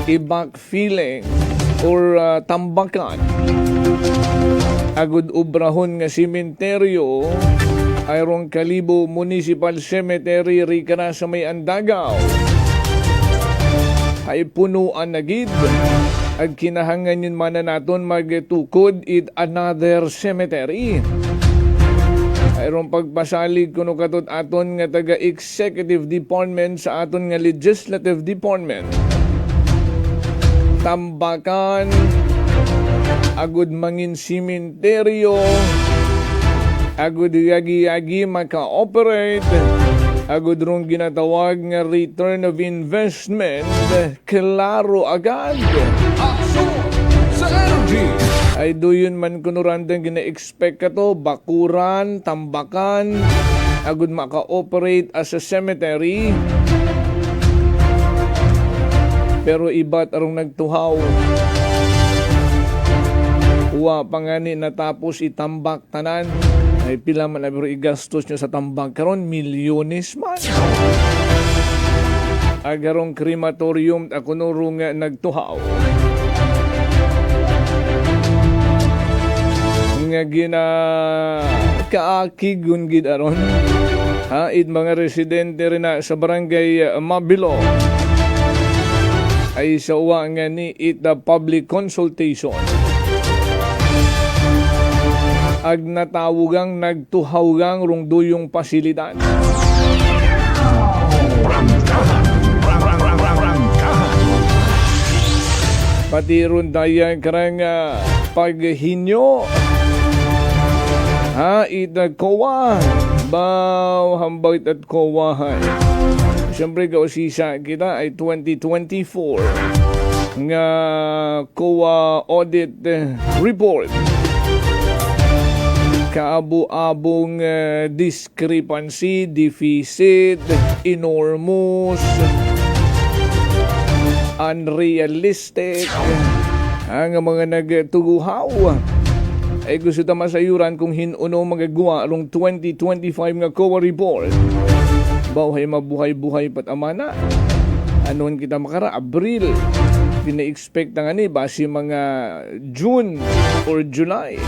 Speaker 5: I-backfilling or tambakan. Agud ubrahon nga sementeryo ay rong Kalibo Municipal Cemetery rikana sa may Andagaw. Ay punuan na gid. Ag kinahangan yun mana naton magtukod it another cemetery. Ayron pagpasalig kuno katot aton nga taga-executive department sa aton nga legislative department. Tambakan, agud mangin simenteryo, agud yagi-yagi maka-operate, agud rong ginatawag nga return of investment, klaro agad. Sa energy! Ay doon man kunurandang gina-expect ka to, bakuran, tambakan, agud maka-operate as a cemetery. Pero iba't arong nagtuhaw. Uwa pangani natapos itambak tanan. Ay pila man pero igastos nyo sa tambak karon milyones man. Agarong crematorium ako nurong nagtuhaw. Nga gina kaakigun gid aron. It mga residente rin na sa barangay Mabilo. Ay sa uwa nga ni ita public consultation. Ag natawugang nagtuhawgang rong duyong pasilidad. Pati ron daya karang paghinyo. Ita kowa. Baw hambawit at kowahan. Siyempre kausisa kita ay 2024 nga COA audit report. Kaabo-abong discrepancy, deficit, enormous, unrealistic, ang mga nagtuguhaw. Ay gusto ta masayuran kung hinuno magagawa rong 2025 nga COA report. Bawhay mabuhay-buhay pat amana. Anon kita makara, Abril. Pina-expect na nga ni, basi mga June or July.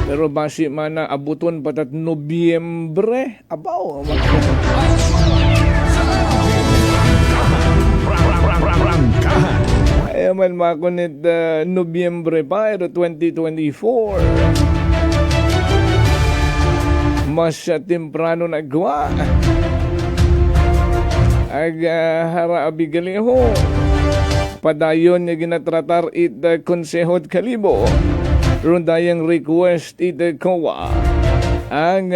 Speaker 5: Pero basi mana abuton patat Nobyembre. Abaw. Ay man makunit Nobyembre pa, pero 2024. Mas temprano nagwa. Hara abigaliho. Padayon niya ginatratar it Konsehod Kalibo. Rundayang request it COA. Ang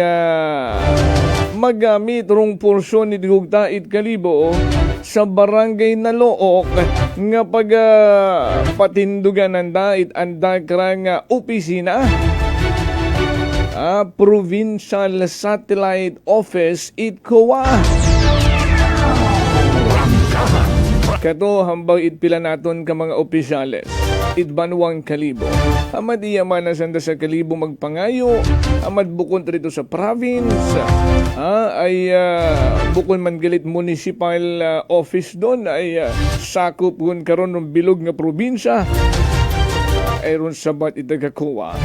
Speaker 5: magamit rong porsyon ni Digugta it Kalibo sa barangay na Look nga patindugan nanda it anda krang opisina. Provincial Satellite Office it COA. Kato hambang itpila naton ka mga opisyales. Itbanwang Kalibo. Amad iyaman na sanda sa Kalibo magpangayo. Amad bukon rito sa province. Ay bukon man galit municipal office doon. Ay sakop gun karon ng bilog nga probinsya. Ay ron sabat itagakuwa.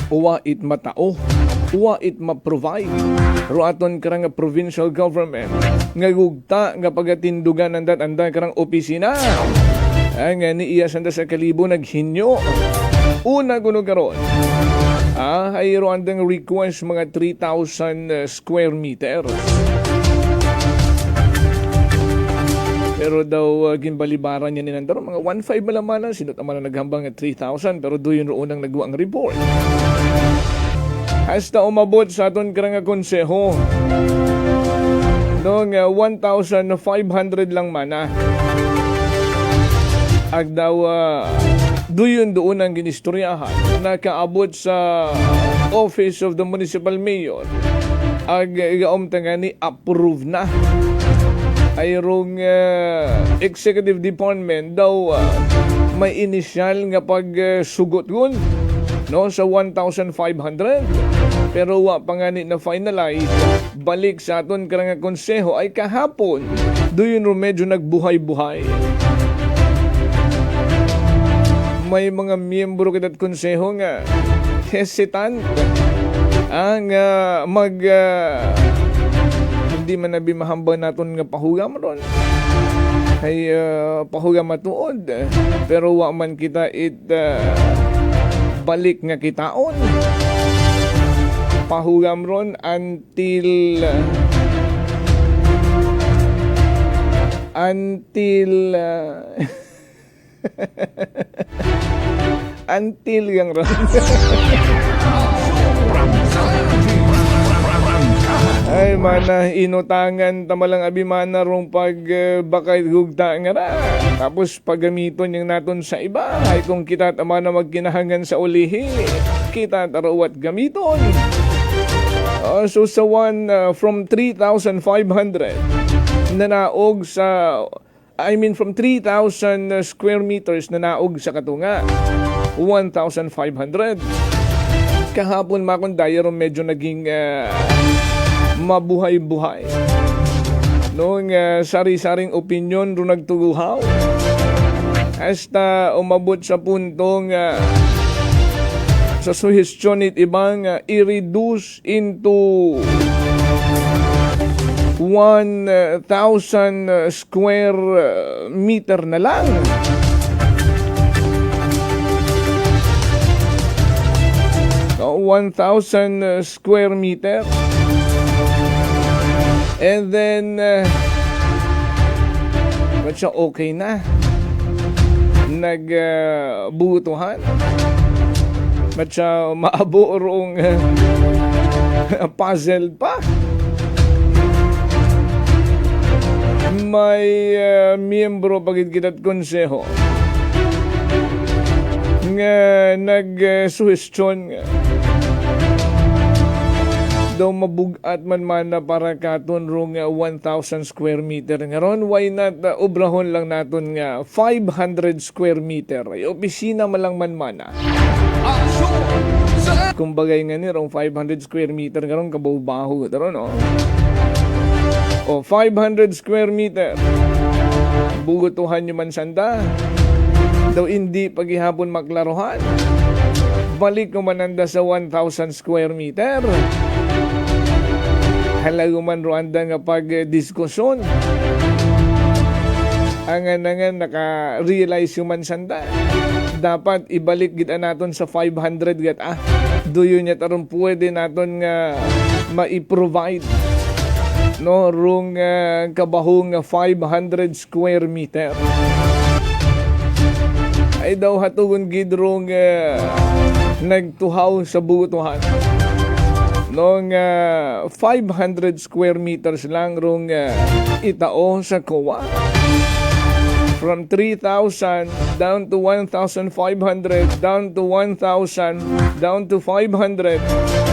Speaker 5: Uwa it matao. Uwa it ma-provide. Ruaton karang provincial government. Nga gugta nga pagatindugan andat-andat karang opisina. Nga ni iya sanda sa Kalibo naghinyo. Una kuno karon. Ay ruandang request mga 3,000 square meters. Pero daw ginbalibaran niya ni nandaro mga 1,500 malamanan. Sinot naman na naghambang at 3,000 pero doon yung unang nagawa ang report. Hasta umabot sa aton karang konseho. Noong 1,500 lang mana. ag daw duyon doon ang ginistoryahan nakaabot sa Office of the Municipal Mayor ag igaom ni approve na ayrong executive department daw may initial nga pagsugot gun no sa 1,500 pero wa pa nga na finalize balik sa aton karang konseho ay kahapon doon medyo nagbuhay-buhay. May mga miyembro kitat konseho nga hesitant ang hindi man nabi mahambang naton nga pahugam ron ay pahugam matuod pero wa man kita balik nga kitaon pahugam ron until until yang ron ay mana inutangan tamalang abimana rong bakay gugta nga ra tapos paggamiton yung naton sa iba ay kung kita tama na magkinahangan sa ulihi kita tarawat gamiton so sa one from 3,500 na naog sa from 3,000 square meters na naog sa katunga 1,500 kahapon makon dayaro medyo naging mabuhay-buhay noong sari-saring opinyon ro nagtuguhaw hasta umabot sa puntong sa suhestyon it ibang i-reduce into 1,000 square meter na lang. So, 1,000 square meter. And then, ba't siya okay na? Nagbutuhan. Ba't siya maabo rong puzzle pa? May miyembro pagit kitat konseho nga nag-suhestyon nga daw mabugat man na para katon rong 1,000 square meter nga ron why not obrahon lang naton nga 500 square meter ay opisina malang man kumbagay nga ni rong 500 square meter nga ron kabaw-baho ron no 500 square meter bugutuhan nyo man sanda daw hindi paghihapon maklaruhan balik ko mananda sa 1,000 square meter halago man Rwanda nga pag-diskusyon angan naka-realize yung man sanda dapat ibalik gita naton sa 500 gat doyo niya taron pwede naton nga ma-provide no rung kabahong 500 square meter ay daw hatugon gid rung nagtuhaw sa butuhan nung 500 square meters lang rung itao sa COA from 3,000 down to 1,500 down to 1,000 down to 500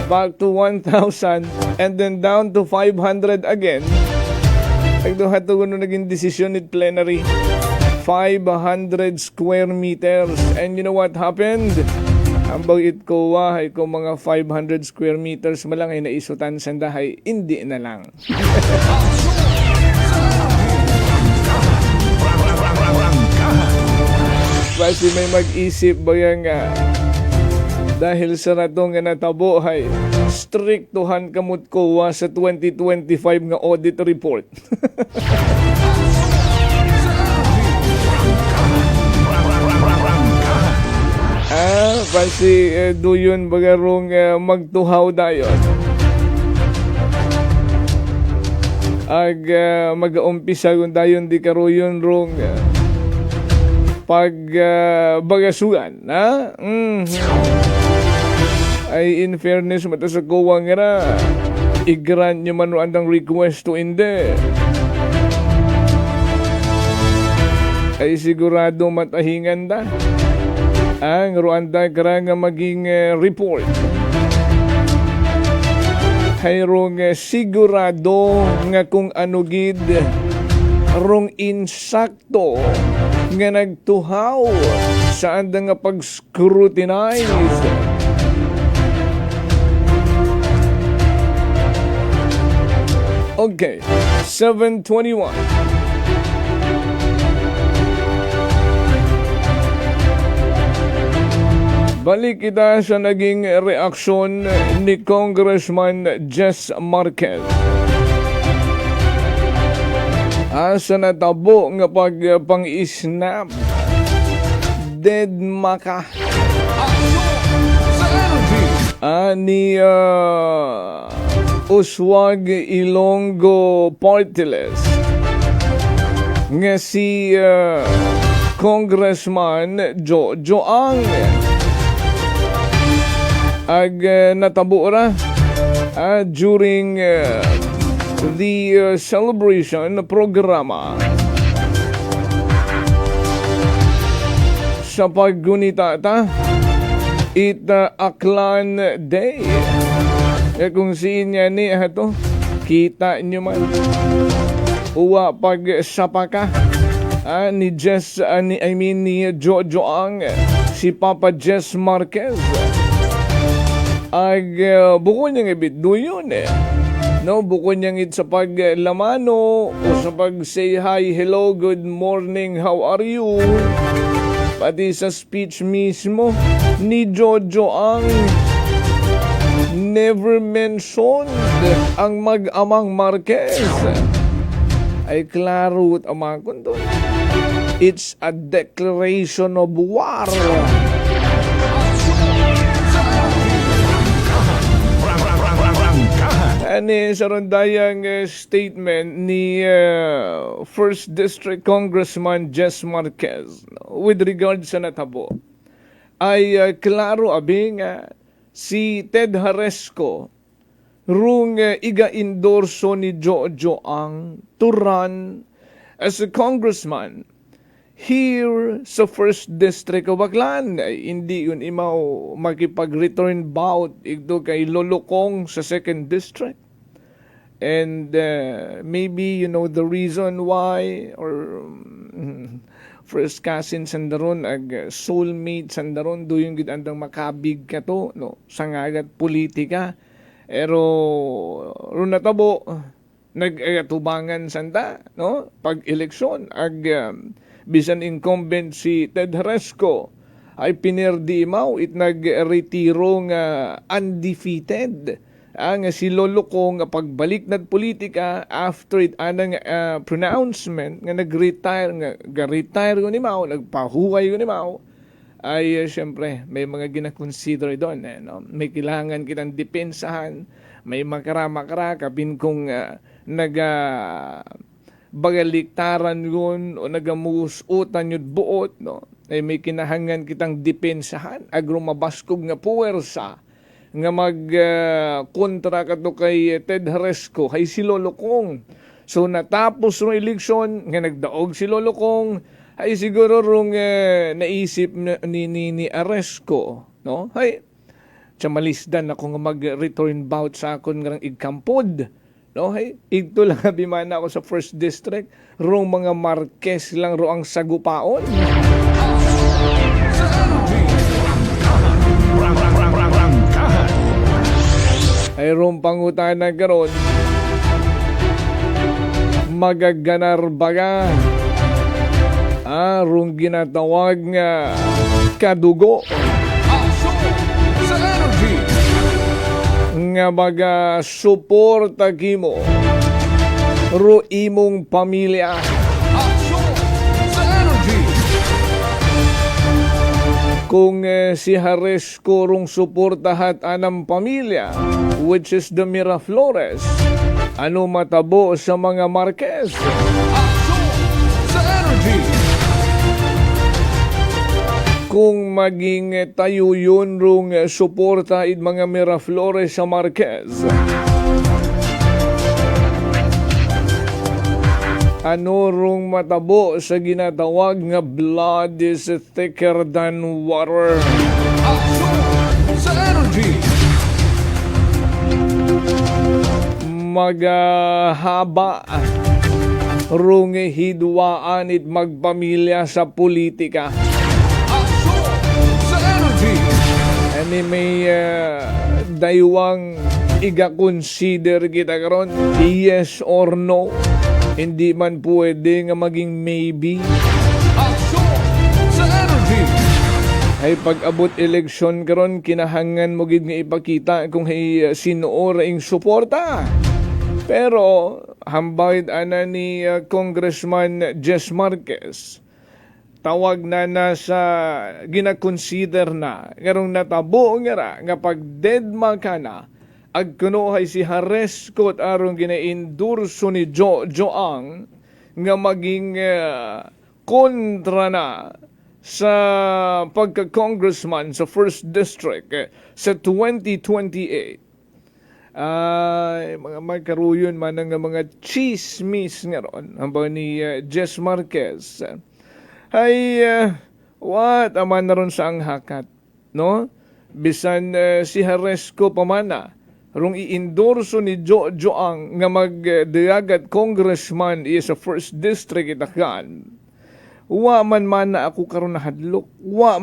Speaker 5: back to 1,000 and then down to 500 again. Nagduhatugon na naging decision at plenary 500 square meters and you know what happened? Ambag it ko ay kung mga 500 square meters malang ay naisutan sandahay hindi na lang. Kasi may mag-isip ba yan nga dahil sa ratong nga natabo ay striktuhan kamot ko sa 2025 nga audit report. Kasi doon bagarong magtuhaw dayon. Ag mag-umpisa kung dayon di karoyon rong pag bagasugan ay in fairness mata sa COA nga ra i-grant nyo man andang request to hindi ay sigurado matahingan da. Ang Rwanda kara nga maging report. Hayrong sigurado nga kung ano gid rong insakto nga nagtuhaw saan da nga pag-scrutinize. Okay, 7:21. Balik kita sa naging reaksyon ni Congressman Jess Marquez. Asa natabo nga pang-isnap dead maka ni Uswag Ilonggo Portiles nga si Congressman Jojo Ang ag natabo ra during the celebration programa sa paggunita ta Aklan Day. Kung siin niya ni ato, kita nyo man uwa pag sapaka ni Jess ni Jojo Ang si Papa Jess Marquez ag buko niyang ibit yun no, buko niyang it sa paglamano o sa pag say hi, hello, good morning, how are you, pati sa speech mismo ni Jojo Ang never mentioned ang mag-amang Marquez. Ay klaro at amang kundo. It's a declaration of war. Ani sa rondayang statement ni First District Congressman Jess Marquez with regard sa natabo ay klaro abing si Ted Haresco rung iga-endorso ni Jojo Ang to run as a congressman here sa First District of Aklan. Hindi yun imaw makipag-return bout ito kay Lolokong sa Second District. And maybe you know the reason why, or first cousin sandaron ag soulmate sandaron do yung gidandang makabig ka to no sangagat politika pero ron natabo nagatubangan sanda no pag eleksyon ag bisan incumbent si Ted Haresco ay pinerdi maw it nagretiro nga undefeated ang si Lolo Kong pagbalik nad politika after it anang pronouncement nga nag-retire ko ni Mao, nagpahuway ko ni Mao ay siyempre may mga gina-consider doon no? May kailangan kitang depensahan, may makara kabin kung bagaliktaran yun o nagamusutan yun buot no? Ay may kinahangan kitang depensahan agro mabaskog nga puwersa nga kontra kato kay Ted Haresco kay si Lolo Kong. So natapos ng eleksyon nga nagdaog si Lolo Kong ay siguro rong naisip ni Haresco no hay chamalisdan ako nga mag-return bout sa akon nga igkampod no hay igto lang bimana ako sa First District rong mga Marquez lang ro ang sagupaon. Ay rong pangutanan karon magaganar baga rong ginatawag nga kadugo
Speaker 9: sa energy
Speaker 5: nga baga suporta kimo ro imong pamilya
Speaker 9: sa energy
Speaker 5: kung si Haresco rong suportahat anang pamilya which is the Miraflores ano matabo sa mga Marquez
Speaker 9: sa energy
Speaker 5: kung maging tayo yun rong suporta id mga Miraflores sa Marquez Ano rong matabo sa ginatawag nga blood is thicker than water.
Speaker 6: Sa energy.
Speaker 5: Maghaba rong hidwaan it magpamilya sa politika.
Speaker 6: Sa energy.
Speaker 5: Ani may daywang iga-consider kita karon, yes or no. Hindi man pwede nga maging maybe.
Speaker 6: Sa energy.
Speaker 5: Ay pag-abot eleksyon karon kinahangan mo gid nga ipakita kung sino ing suporta. Pero hambay ana ni Congressman Jess Marquez, tawag na sa gina-consider na karong natabo nga pag deadma ka na agkunuhay si Haresco at arong gina-endurso ni Joang nga maging kontra na sa pagka-congressman sa 1st District sa 2028. Mga magkaruyon man ng mga chismis nga ron hambang ni Jess Marquez. Ay, what aman na ron sa ang hakat, no? Bisan si Haresco pamana rong i-endorso ni Joang nga magdiagat congressman is sa 1st District itakan. Wa man na ako karon nahadlok. Wa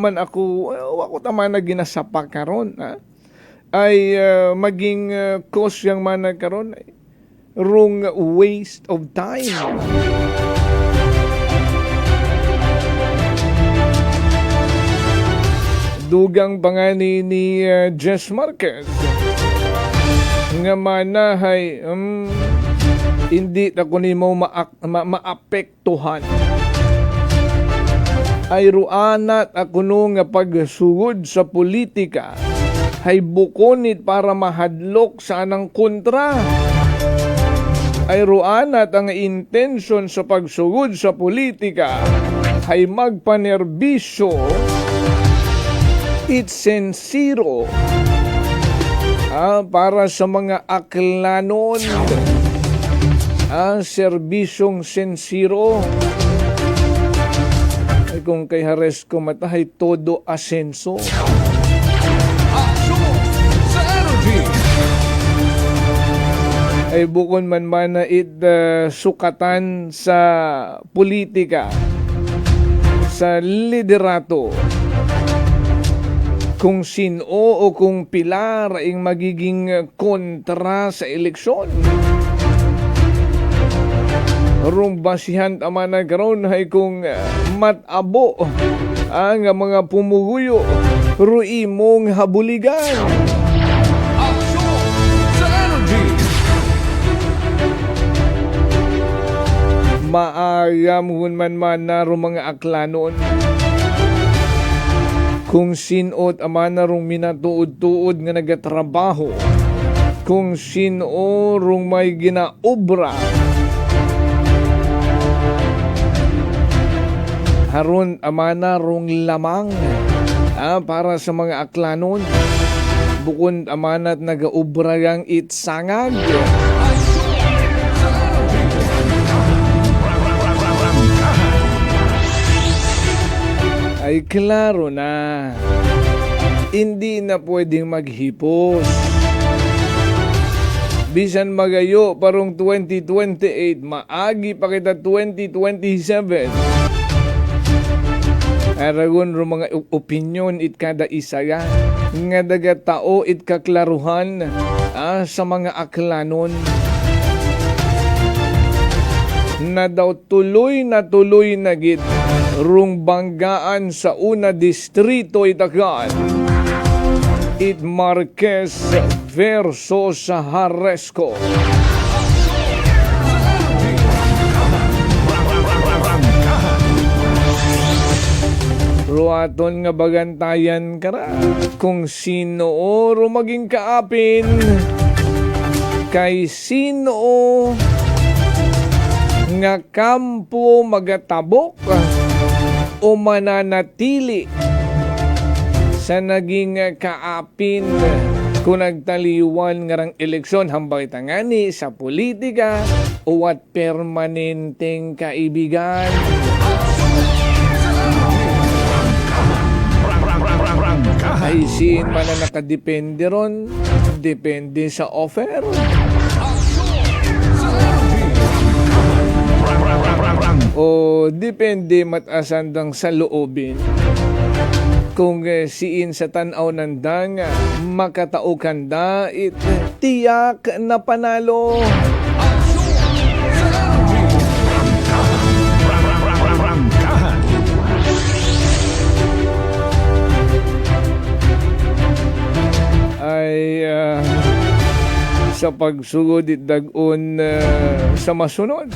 Speaker 5: ko taman na ginasapa karon, ha? Ay maging cause yang mana karon rong waste of time. Dugang pangani ni Jess Marquez nga manahay hindi ta kunin mo maapektuhan ay ruanat ako no nga pagsugod sa politika ay bukonit para mahadlok sa anang kontra. Ay ruanat ang intention sa pagsugod sa politika ay magpanerbisyo it's sincero para sa mga aklanon, serbisyong sincero. Ay kung kay Haresco matahay todo asenso.
Speaker 6: Sa energy.
Speaker 5: Ay bukon man na sukatan sa politika, sa liderato, kung sino o kung pilar ang magiging kontra sa eleksyon. Rumbasihan tama na karon ay kung matabo ang mga pumuguyo rui mong habuligan.
Speaker 6: Sa energy.
Speaker 5: Maagam man na mga aklanon kung sinot amana rong minatuod-tuod nga nagatrabaho, kung sino rong may ginaobra haron amana rong lamang para sa mga aklanon, bukod amanat nagaobra yang itsangag. Ay klaro na, hindi na pwedeng maghipos. Bisan magayo parong 2028, maagi pa kita 2027. Aragon ro mga opinion it kada isa ya, nga daga tao it kaklaruhan sa mga aklanon. Na daw tuloy na gid rung banggaan sa una distrito itakan it Marquez versus sa Haresco. Ruaton nga bagantayan kara kung sino ro maging kaapin kay sino nga kampo magatabok o mananatili sa naging kaapin kung nagtaliwan nga rang eleksyon hambay tangani sa politika Uwat permanenteng kaibigan. Ay siin man na nakadepende ron. Depende sa offer. O depende matasandang sa loobin. Kung siin sa tanaw nandang makatao kanda, tiyak na panalo. Ay sa pagsugod itdagon sa masunod,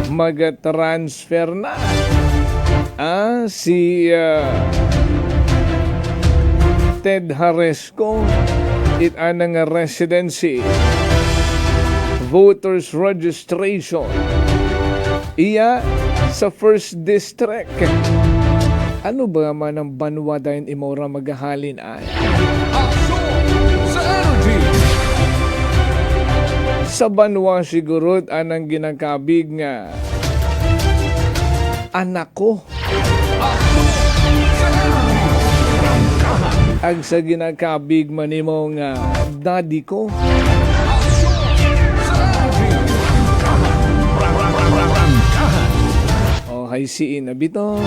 Speaker 5: mag-transfer na si Ted Haresco it anang residency voters registration iya sa 1st District. Ano ba man ang banwa dahin imora maghahalin ay? Sa banwa siguro anang ginakabig nga anak ko. Ag sa ginakabig manimo nga daddy ko. O hay siin na bito.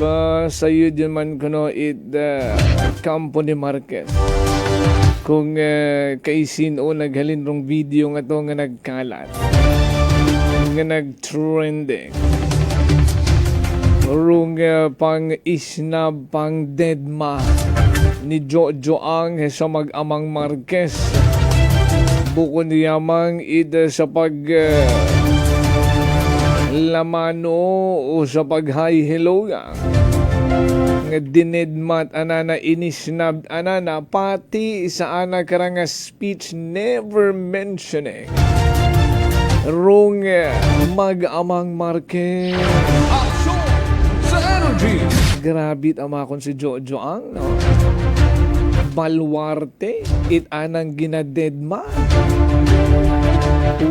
Speaker 5: Ba sayo din man kuno Campo ni Marquez. Kung kaisin o naghalin rong video nga to nga nagkalat. Nga nag-trending. Rung pang isnab pang deadma ni Jojo Ang sa mag-amang Marquez. Bukod niyamang sa pag lamano o sa pag-hi hello nga dinedmat anana inisnab anana pati sa ana karanga speech never mentioning rong mag-amang Marquez. Sa energy grabe amakon si Jojo Ang no? Balwarte it anang ginadedma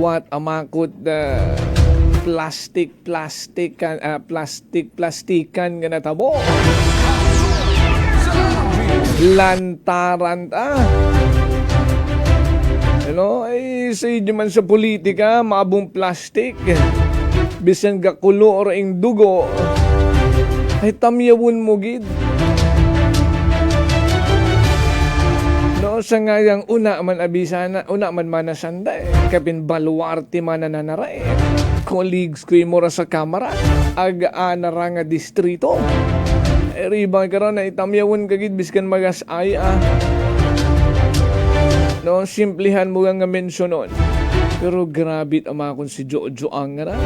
Speaker 5: what amakot plastikan nga natabo. Lantaran ay sa inyo man sa politika maabong plastic bisan gakulo or ing dugo ay tamyawon mo gid. No, sa ngayang una man abisana, una man manasanda kapin baluarte man nananaray. Colleagues ko imora sa kamara aga-ana nga distrito. Ribang karon na itamyawon kagid biskan magas-ay No, simplihan mo nga mensyonon. Pero grabe amakon si Jojo Ang nga.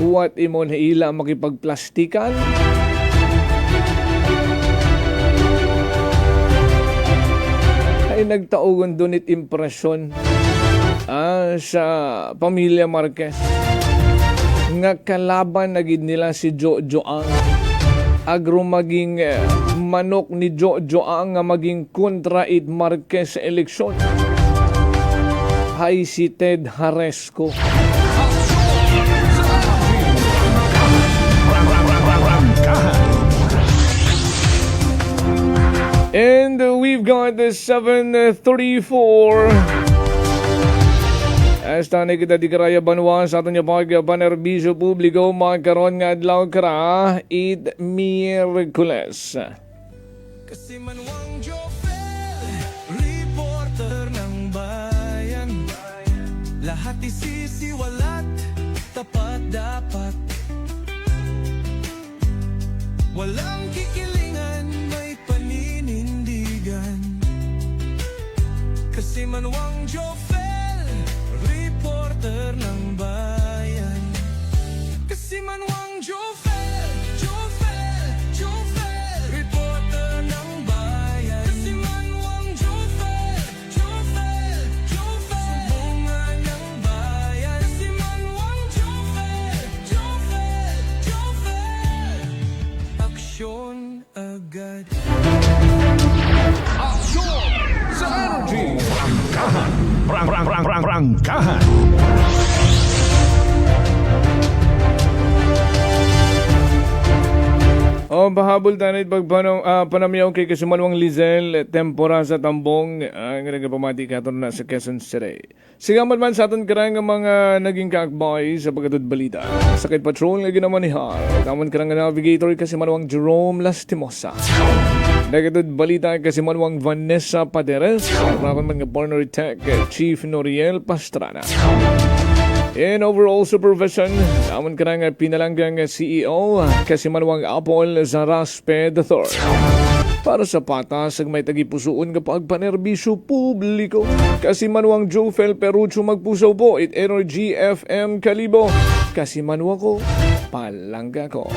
Speaker 5: What imon hila makipagplastikan? Ay nagtaugon doon impresyon sa pamilya Marquez nga kalaban na gid nila si Jojo Ang agro maging manok ni Jojo Ang nga maging kontra it Marquez sa eleksyon hay si Ted Haresco. And we've got the 7:34. Hasta na kita di karaya banwa sa aton niya panerbisyo publiko magkaroon nga adlaw kara it Miyerkules.
Speaker 9: Kasi Manuang Jofel, reporter ng bayan. Lahat isisiwalat, tapat dapat. Walang kikilingan, may paninindigan. Kasi Manuang Jofel, reporter ng bayan. Kasi Manuang Jofel, reporter ng bayan. Kasi Manuang Jofel, sumbungan ng bayan. Kasi Manuang Jofel,
Speaker 14: Prangkahan.
Speaker 5: Bahabol tanit panamyaw kay Kasimanwang Lizel, tempora sa tambong, ang nagpamati katon na sa Quezon City. Sigamat man sa aton karang mga naging kaakbay sa pagkatod balita. Sakit patrol nga ginamanihar, tamon karang navigator Kasimanwang Jerome Lastimosa. Nagatod balita Kasimanwang Vanessa Paderes, rakon man nga Partner Tech Chief Noriel Pastrana. In overall supervision, naman ka nga pinalanggang CEO Kasimanwang Apol Zaraspe III. Para sa patas, may tagipusoon nga pagpanerbisyo publiko. Kasimanwang Jofel Perucho magpuso po, it Energy FM Kalibo. Kasimanwa ko, palangga ko.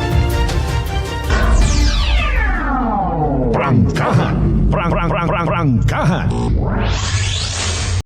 Speaker 14: Prangkahan. Prangkahan.